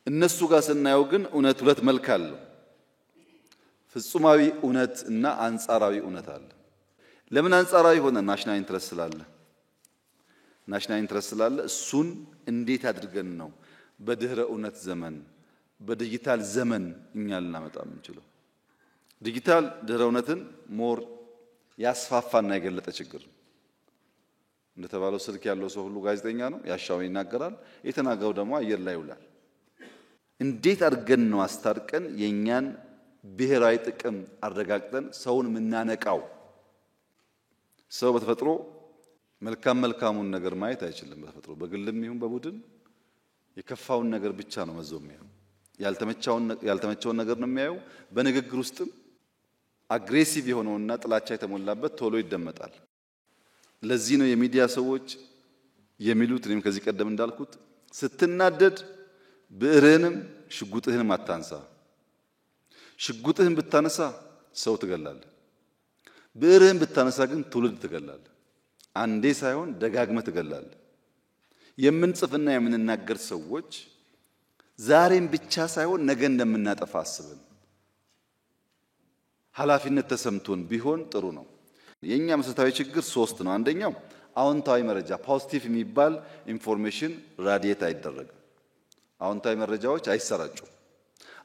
እነሱ ጋር ስናየው ግን እውነት ሁለት መልክ አለው። ፍጹማዊ እውነት እና አንጻራዊ እውነት አለ። ለምን አንጻራዊ ሆነ? ናሽናል ኢንትረስት ስላለ። ናሽናል ኢንትረስት ስላለ እሱን እንዴት አድርገን ነው በድህረ እውነት ዘመን በዲጂታል ዘመን እኛ ልናመጣ የምንችለው? ዲጂታል ድህረ እውነትን ሞር ያስፋፋና የገለጠ ችግር ነው። እንደተባለው ስልክ ያለው ሰው ሁሉ ጋዜጠኛ ነው፣ ያሻውን ይናገራል፣ የተናገረው ደግሞ አየር ላይ ይውላል። እንዴት አድርገን ነው አስታርቀን የኛን ብሔራዊ ጥቅም አረጋግጠን ሰውን የምናነቃው? ሰው በተፈጥሮ መልካሙን ነገር ማየት አይችልም። በተፈጥሮ በግልም ይሁን በቡድን የከፋውን ነገር ብቻ ነው መዞ የሚያየው። ያልተመቸውን ነገር ነው የሚያየው። በንግግር ውስጥም አግሬሲቭ የሆነውና ጥላቻ የተሞላበት ቶሎ ይደመጣል። ለዚህ ነው የሚዲያ ሰዎች የሚሉት፣ እኔም ከዚህ ቀደም እንዳልኩት ስትናደድ ብዕርህንም ሽጉጥህንም አታንሳ። ሽጉጥህን ብታነሳ ሰው ትገላለህ፣ ብዕርህን ብታነሳ ግን ትውልድ ትገላለህ። አንዴ ሳይሆን ደጋግመህ ትገላለህ። የምንጽፍና የምንናገር ሰዎች ዛሬም ብቻ ሳይሆን ነገ እንደምናጠፋ አስበን ኃላፊነት ተሰምቶን ቢሆን ጥሩ ነው። የኛ መሰረታዊ ችግር 3 ነው። አንደኛው አዎንታዊ መረጃ ፖዚቲቭ የሚባል ኢንፎርሜሽን ራዲየት አይደረግም። አዎንታዊ መረጃዎች አይሰራጩም።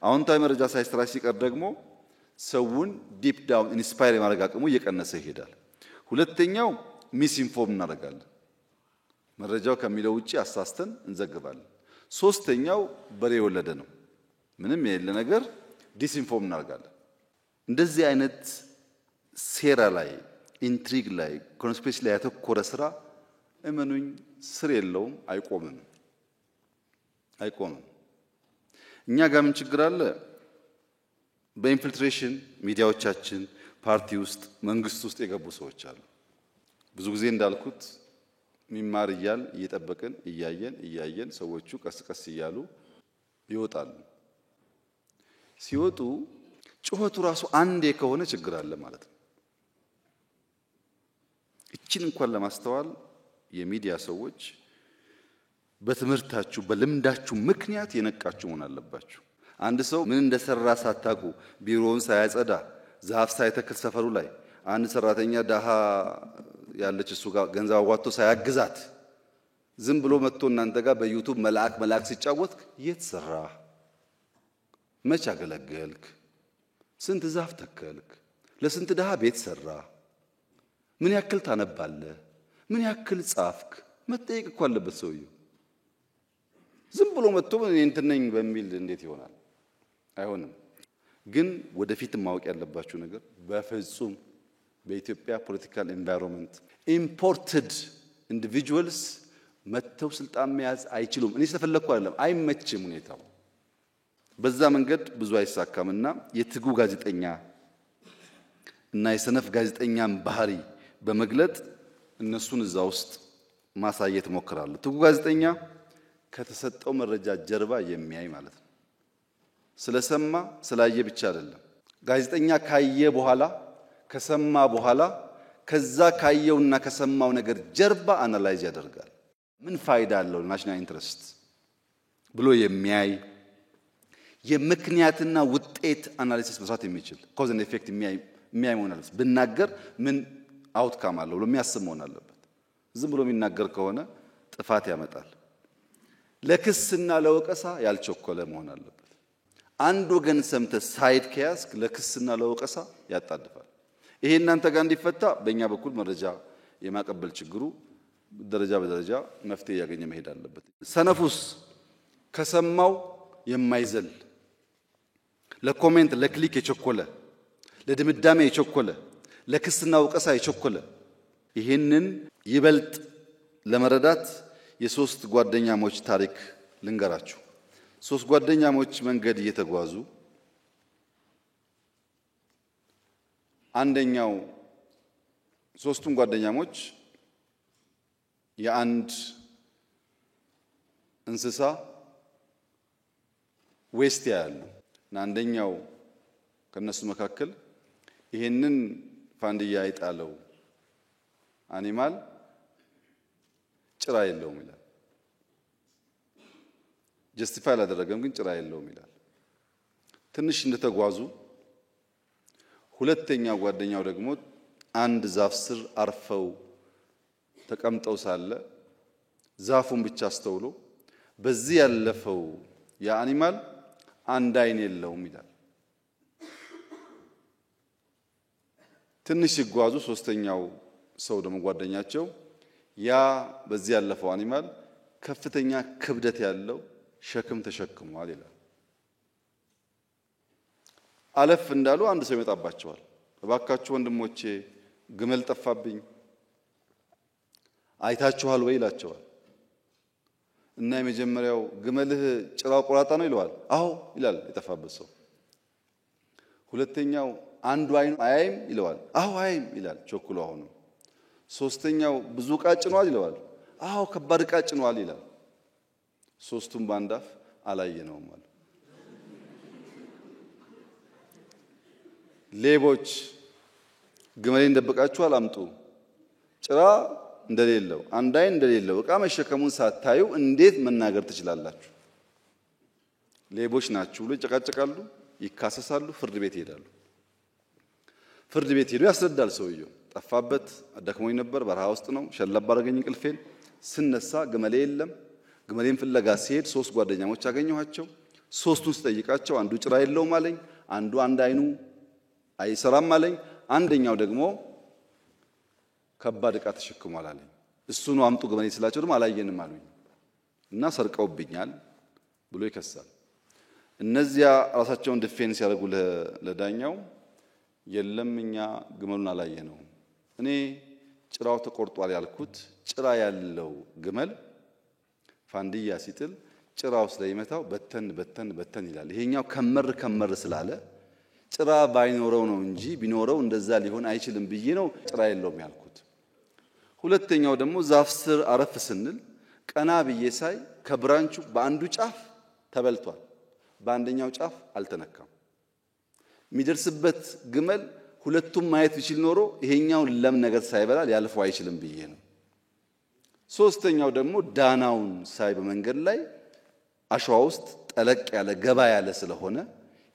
አዎንታዊ መረጃ ሳይሰራጭ ሲቀር ደግሞ ሰውን ዲፕ ዳውን ኢንስፓየር የማድረግ አቅሙ እየቀነሰ ይሄዳል። ሁለተኛው ሚስ ኢንፎርም እናደርጋለን። መረጃው ከሚለው ውጪ አሳስተን እንዘግባለን። ሶስተኛው በሬ የወለደ ነው። ምንም የሌለ ነገር ዲስኢንፎርም እናደርጋለን። እንደዚህ አይነት ሴራ ላይ ኢንትሪግ ላይ ኮንስፒሬሲ ላይ ያተኮረ ስራ እመኑኝ ስር የለውም፣ አይቆምም። እኛ ጋር ምን ችግር አለ? በኢንፊልትሬሽን ሚዲያዎቻችን ፓርቲ ውስጥ መንግስት ውስጥ የገቡ ሰዎች አሉ። ብዙ ጊዜ እንዳልኩት ሚማር እየጠበቅን እያየን ሰዎቹ ቀስ ቀስ እያሉ ይወጣሉ። ሲወጡ ጩኸቱ ራሱ አንዴ ከሆነ ችግር አለ ማለት ነው። እቺን እንኳን ለማስተዋል የሚዲያ ሰዎች በትምህርታችሁ በልምዳችሁ ምክንያት የነቃችሁ መሆን አለባችሁ። አንድ ሰው ምን እንደሰራ ሳታቁ ቢሮውን ሳያጸዳ ዛፍ ሳይተክል ሰፈሩ ላይ አንድ ሰራተኛ ዳሃ ያለች እሱ ጋር ገንዘብ አዋጥቶ ሳያግዛት ዝም ብሎ መጥቶ እናንተ ጋር በዩቲዩብ መልአክ ሲጫወት የት ሰራ? መች አገለገልክ? ስንት ዛፍ ተከልክ? ለስንት ዳሃ ቤት ሰራ? ምን ያክል ታነባለህ? ምን ያክል ጻፍክ? መጠየቅ እኮ አለበት ሰውየው። ዝም ብሎ መጥቶ እኔ እንትን ነኝ በሚል እንዴት ይሆናል? አይሆንም። ግን ወደፊት ማወቅ ያለባችሁ ነገር በፍጹም በኢትዮጵያ ፖለቲካል ኤንቫይሮንመንት ኢምፖርትድ ኢንዲቪጁዋልስ መተው ስልጣን መያዝ አይችሉም። እኔ ስለፈለኩ አይደለም፣ አይመችም ሁኔታው። በዛ መንገድ ብዙ አይሳካምና የትጉ ጋዜጠኛ እና የሰነፍ ጋዜጠኛን ባህሪ በመግለጥ እነሱን እዛ ውስጥ ማሳየት ሞክራለሁ። ትጉ ጋዜጠኛ ከተሰጠው መረጃ ጀርባ የሚያይ ማለት ነው። ስለሰማ ስላየ ብቻ አይደለም። ጋዜጠኛ ካየ በኋላ ከሰማ በኋላ ከዛ ካየውና ከሰማው ነገር ጀርባ አናላይዝ ያደርጋል። ምን ፋይዳ አለው ናሽናል ኢንትረስት ብሎ የሚያይ የምክንያትና ውጤት አናሊሲስ መስራት የሚችል ኮዝ ኤንድ ኢፌክት የሚያይ መሆን አለበት። ብናገር ምን አውትካም አለው ብሎ የሚያስብ መሆን አለበት። ዝም ብሎ የሚናገር ከሆነ ጥፋት ያመጣል። ለክስና ለወቀሳ ያልቸኮለ መሆን አለበት። አንድ ወገን ሰምተ ሳይድ ከያዝክ ለክስና ለወቀሳ ያጣድፋል። ይሄ እናንተ ጋር እንዲፈታ በእኛ በኩል መረጃ የማቀበል ችግሩ ደረጃ በደረጃ መፍትሄ ያገኘ መሄድ አለበት። ሰነፉስ ከሰማው የማይዘል ለኮሜንት ለክሊክ የቸኮለ ለድምዳሜ የቸኮለ ለክስና ወቀሳ የቸኮለ ይሄንን ይበልጥ ለመረዳት የሶስት ጓደኛሞች ታሪክ ልንገራችሁ። ሶስት ጓደኛሞች መንገድ እየተጓዙ አንደኛው ሶስቱም ጓደኛሞች የአንድ እንስሳ ዌስት ያያሉ እና አንደኛው ከነሱ መካከል ይሄንን ፋንድያ ይጣለው አኒማል ጭራ የለውም ይላል። ጀስቲፋይ አላደረገም፣ ግን ጭራ የለውም ይላል። ትንሽ እንደተጓዙ ሁለተኛው ጓደኛው ደግሞ አንድ ዛፍ ስር አርፈው ተቀምጠው ሳለ ዛፉን ብቻ አስተውሎ በዚህ ያለፈው የአኒማል አንድ አይን የለውም ይላል። ትንሽ ሲጓዙ ሶስተኛው ሰው ደግሞ ጓደኛቸው ያ በዚህ ያለፈው አኒማል ከፍተኛ ክብደት ያለው ሸክም ተሸክሟል ይላል። አለፍ እንዳሉ አንድ ሰው ይመጣባቸዋል። እባካችሁ ወንድሞቼ ግመል ጠፋብኝ አይታችኋል ወይ ይላቸዋል። እና የመጀመሪያው ግመልህ ጭራው ቆራጣ ነው ይለዋል። አዎ ይላል የጠፋበት ሰው። ሁለተኛው አንዱ አይኑ አያይም ይለዋል። አዎ አያይም ይላል ቸኩሎ አሁንም። ሶስተኛው ብዙ ዕቃ ጭኗል ይለዋል። አዎ ከባድ ዕቃ ጭኗል ይላል። ሶስቱም ባንዳፍ አላየነውም አሉ። ሌቦች ግመሌን ደብቃችኋል አምጡ፣ ጭራ እንደሌለው አንድ አይን እንደሌለው ዕቃ መሸከሙን ሳታዩ እንዴት መናገር ትችላላችሁ? ሌቦች ናችሁ ብሎ ይጨቃጨቃሉ፣ ይካሰሳሉ፣ ፍርድ ቤት ይሄዳሉ። ፍርድ ቤት ሄዶ ያስረዳል ሰውየው። ጠፋበት፣ አደክሞኝ ነበር፣ በረሃ ውስጥ ነው፣ ሸለብ አደረገኝ እንቅልፌን፣ ስነሳ ግመሌ የለም። ግመሌን ፍለጋ ሲሄድ ሶስት ጓደኛሞች አገኘኋቸው። ሶስቱን ስጠይቃቸው አንዱ ጭራ የለውም አለኝ፣ አንዱ አንድ አይኑ አይሰራም አለኝ፣ አንደኛው ደግሞ ከባድ ዕቃ ተሸክሟል አለኝ። እሱኑ አምጡ ግመሌ ስላቸው ደግሞ አላየንም አሉኝ እና ሰርቀውብኛል ብሎ ይከሳል። እነዚያ ራሳቸውን ዲፌንስ ያደርጉ ለዳኛው የለም እኛ ግመሉን አላየነውም፣ እኔ ጭራው ተቆርጧል ያልኩት ጭራ ያለው ግመል ፋንዲያ ሲጥል ጭራው ስለይመታው በተን በተን በተን ይላል። ይሄኛው ከመር ስላለ ጭራ ባይኖረው ነው እንጂ ቢኖረው እንደዛ ሊሆን አይችልም ብዬ ነው ጭራ የለውም ያልኩት። ሁለተኛው ደግሞ ዛፍ ስር አረፍ ስንል ቀና ብዬ ሳይ ከብራንቹ በአንዱ ጫፍ ተበልቷል፣ በአንደኛው ጫፍ አልተነካም። የሚደርስበት ግመል ሁለቱም ማየት ቢችል ኖሮ ይሄኛው ለም ነገር ሳይበላ ሊያልፈው አይችልም ብዬ ነው። ሶስተኛው ደግሞ ዳናውን ሳይ በመንገድ ላይ አሸዋ ውስጥ ጠለቅ ያለ ገባ ያለ ስለሆነ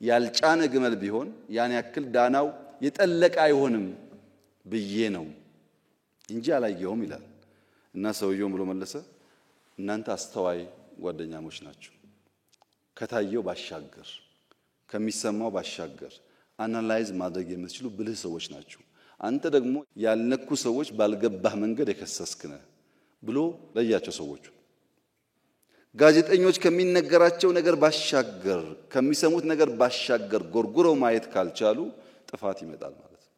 ያልጫነ ግመል ቢሆን ያን ያክል ዳናው የጠለቀ አይሆንም ብዬ ነው እንጂ አላየውም ይላል። እና ሰውየው ብሎ መለሰ፣ እናንተ አስተዋይ ጓደኛሞች ናችሁ። ከታየው ባሻገር ከሚሰማው ባሻገር አናላይዝ ማድረግ የምትችሉ ብልህ ሰዎች ናችሁ። አንተ ደግሞ ያልነኩ ሰዎች ባልገባህ መንገድ የከሰስክ ነህ ብሎ ለያቸው ሰዎቹ። ጋዜጠኞች ከሚነገራቸው ነገር ባሻገር ከሚሰሙት ነገር ባሻገር ጎርጉረው ማየት ካልቻሉ ጥፋት ይመጣል ማለት ነው።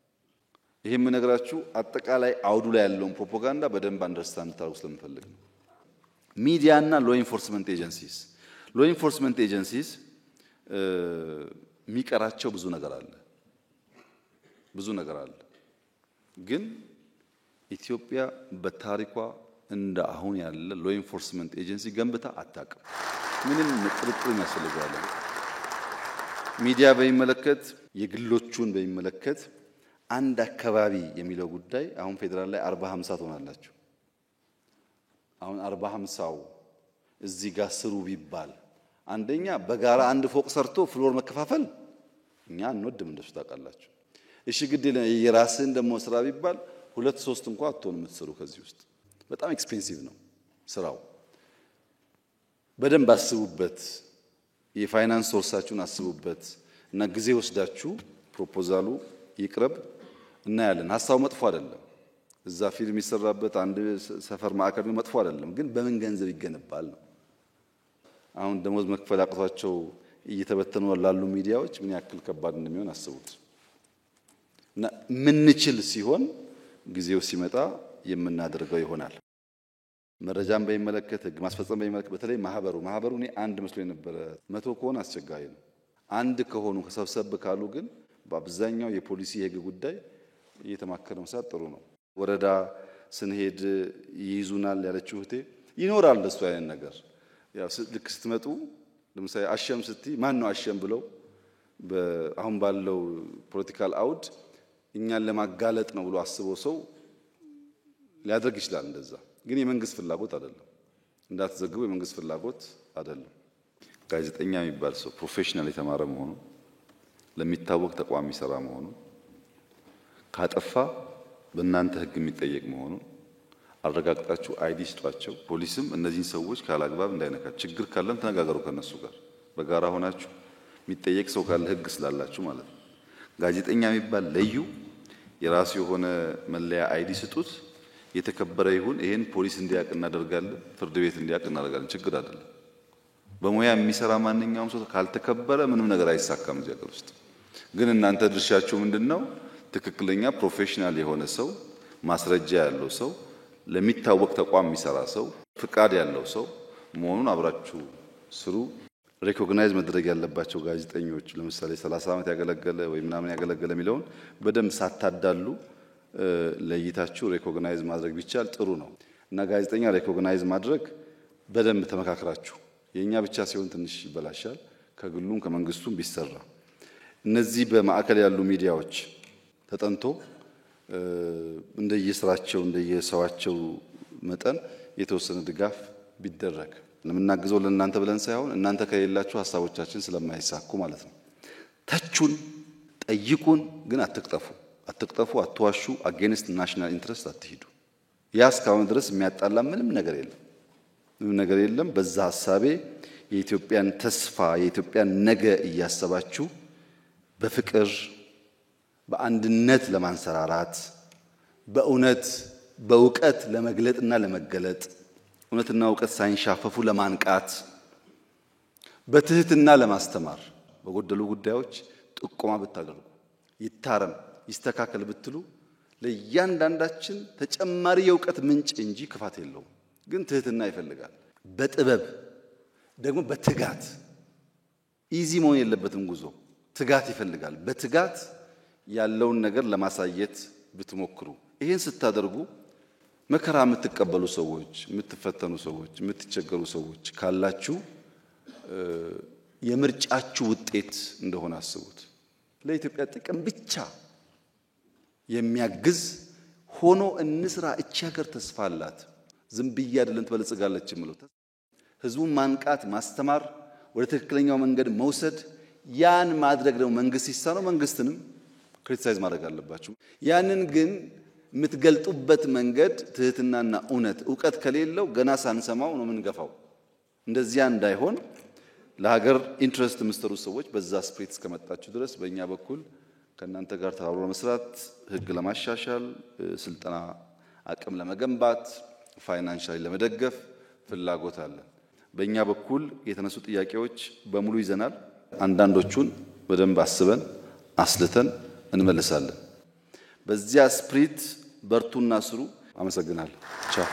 ይሄም ነገራችሁ አጠቃላይ አውዱ ላይ ያለውን ፕሮፓጋንዳ በደንብ አንደርስታንድ ታርጉ ስለምፈልግ ነው። ሚዲያና ሎ ኢንፎርስመንት ኤጀንሲስ የሚቀራቸው ብዙ ነገር አለ። ግን ኢትዮጵያ በታሪኳ እንደ አሁን ያለ ሎ ኢንፎርስመንት ኤጀንሲ ገንብታ አታውቅም። ምንም ጥርጥር ያስፈልጋል። ሚዲያ በሚመለከት የግሎቹን በሚመለከት አንድ አካባቢ የሚለው ጉዳይ አሁን ፌደራል ላይ 40-50 ትሆናላችሁ። አሁን 40-50ው እዚህ ጋር ስሩ ቢባል አንደኛ በጋራ አንድ ፎቅ ሰርቶ ፍሎር መከፋፈል እኛ እንወድም እንደሱ ታውቃላችሁ። እሺ ግድ የራስን ደሞ ስራ ቢባል 2-3 እንኳን አትሆን የምትሰሩ ከዚህ ውስጥ በጣም ኤክስፔንሲቭ ነው ስራው። በደንብ አስቡበት፣ የፋይናንስ ሶርሳችሁን አስቡበት እና ጊዜ ወስዳችሁ ፕሮፖዛሉ ይቅረብ እና ያለን ሐሳቡ መጥፎ አይደለም። እዛ ፊልም ይሰራበት አንድ ሰፈር ማዕከል መጥፎ አይደለም፣ ግን በምን ገንዘብ ይገነባል ነው። አሁን ደሞዝ መክፈል አቅቷቸው እየተበተኑ ላሉ ሚዲያዎች ምን ያክል ከባድ እንደሚሆን አስቡት። እና ምንችል ሲሆን ጊዜው ሲመጣ የምናደርገው ይሆናል። መረጃን በሚመለከት ህግ ማስፈጸም በሚመለከት በተለይ ማህበሩ እኔ አንድ መስሎ የነበረ 100 ከሆነ አስቸጋሪ ነው። አንድ ከሆኑ ከሰብሰብ ካሉ ግን በአብዛኛው የፖሊሲ የህግ ጉዳይ እየተማከረ መስራት ጥሩ ነው። ወረዳ ስንሄድ ይይዙናል ያለችው እህቴ ይኖራል እሱ አይነት ነገር። ያው ልክ ስትመጡ ለምሳሌ አሸም ስትይ ማን ነው አሸም ብለው አሁን ባለው ፖለቲካል አውድ እኛን ለማጋለጥ ነው ብሎ አስበው ሰው ሊያደርግ ይችላል። እንደዛ ግን የመንግስት ፍላጎት አይደለም። እንዳትዘግቡ የመንግስት ፍላጎት አይደለም። ጋዜጠኛ የሚባል ሰው ፕሮፌሽናል የተማረ መሆኑ ለሚታወቅ ተቋም የሚሰራ መሆኑ ካጠፋ በእናንተ ህግ የሚጠየቅ መሆኑ አረጋግጣችሁ አይዲ ስጧቸው። ፖሊስም እነዚህን ሰዎች ካላግባብ እንዳይነካ፣ ችግር ካለም ተነጋገሩ ከነሱ ጋር በጋራ ሆናችሁ የሚጠየቅ ሰው ካለ ህግ ስላላችሁ ማለት ነው። ጋዜጠኛ የሚባል ለዩ፣ የራሱ የሆነ መለያ አይዲ ስጡት፣ የተከበረ ይሁን። ይሄን ፖሊስ እንዲያውቅ እናደርጋለን፣ ፍርድ ቤት እንዲያውቅ እናደርጋለን። ችግር አይደለም። በሙያ የሚሰራ ማንኛውም ሰው ካልተከበረ ምንም ነገር አይሳካም እዚህ ሀገር ውስጥ። ግን እናንተ ድርሻችሁ ምንድነው? ትክክለኛ ፕሮፌሽናል የሆነ ሰው፣ ማስረጃ ያለው ሰው፣ ለሚታወቅ ተቋም የሚሰራ ሰው፣ ፍቃድ ያለው ሰው መሆኑን አብራችሁ ስሩ። ሪኮግናይዝ መድረግ ያለባቸው ጋዜጠኞች ለምሳሌ 30 ዓመት ያገለገለ ወይ ምናምን ያገለገለ የሚለውን በደንብ ሳታዳሉ ለይታችሁ ሪኮግናይዝ ማድረግ ቢቻል ጥሩ ነው። እና ጋዜጠኛ ሪኮግናይዝ ማድረግ በደንብ ተመካክራችሁ፣ የኛ ብቻ ሲሆን ትንሽ ይበላሻል፣ ከግሉም ከመንግስቱም ቢሰራ። እነዚህ በማዕከል ያሉ ሚዲያዎች ተጠንቶ እንደየስራቸው እንደየሰዋቸው መጠን የተወሰነ ድጋፍ ቢደረግ ለምናግዘው ለእናንተ ብለን ሳይሆን እናንተ ከሌላችሁ ሐሳቦቻችን ስለማይሳኩ ማለት ነው። ተቹን፣ ጠይቁን፣ ግን አትቅጠፉ፣ አትዋሹ፣ አጌንስት ናሽናል ኢንትረስት አትሂዱ። ያ እስካሁን ድረስ የሚያጣላ ምንም ነገር የለም። በዛ ሐሳቤ የኢትዮጵያን ተስፋ የኢትዮጵያን ነገ እያሰባችሁ በፍቅር በአንድነት ለማንሰራራት በእውነት በእውቀት ለመግለጥና ለመገለጥ እውነትና እውቀት ሳይንሻፈፉ ለማንቃት በትህትና ለማስተማር በጎደሉ ጉዳዮች ጥቆማ ብታደርጉ ይታረም ይስተካከል ብትሉ ለእያንዳንዳችን ተጨማሪ የእውቀት ምንጭ እንጂ ክፋት የለውም። ግን ትህትና ይፈልጋል። በጥበብ ደግሞ በትጋት ኢዚ መሆን የለበትም ጉዞ ትጋት ይፈልጋል። በትጋት ያለውን ነገር ለማሳየት ብትሞክሩ ይሄን ስታደርጉ መከራ የምትቀበሉ ሰዎች፣ የምትፈተኑ ሰዎች፣ የምትቸገሩ ሰዎች ካላችሁ የምርጫችሁ ውጤት እንደሆነ አስቡት። ለኢትዮጵያ ጥቅም ብቻ የሚያግዝ ሆኖ እንስራ። እቺ ሀገር ተስፋ አላት። ዝም ብዬ አይደለም ትበለጽጋለች የምለው። ህዝቡን ማንቃት፣ ማስተማር፣ ወደ ትክክለኛው መንገድ መውሰድ፣ ያን ማድረግ ደግሞ መንግስት ሲሳነው መንግስትንም ክሪቲሳይዝ ማድረግ አለባችሁ። ያንን ግን የምትገልጡበት መንገድ ትህትናና እውቀት ከሌለው ገና ሳንሰማው ነው የምንገፋው። እንደዚያ እንዳይሆን ለሀገር ኢንትረስት የምትሰሩ ሰዎች በዛ ስፕሪት እስከመጣችሁ ድረስ በእኛ በኩል ከእናንተ ጋር ተባብሮ መስራት፣ ህግ ለማሻሻል፣ ስልጠና አቅም ለመገንባት፣ ፋይናንሻሊ ለመደገፍ ፍላጎት አለን። በእኛ በኩል የተነሱ ጥያቄዎች በሙሉ ይዘናል። አንዳንዶቹን በደንብ አስበን አስልተን እንመልሳለን። በዚያ ስፕሪት በርቱና ስሩ። አመሰግናለሁ። ቻው።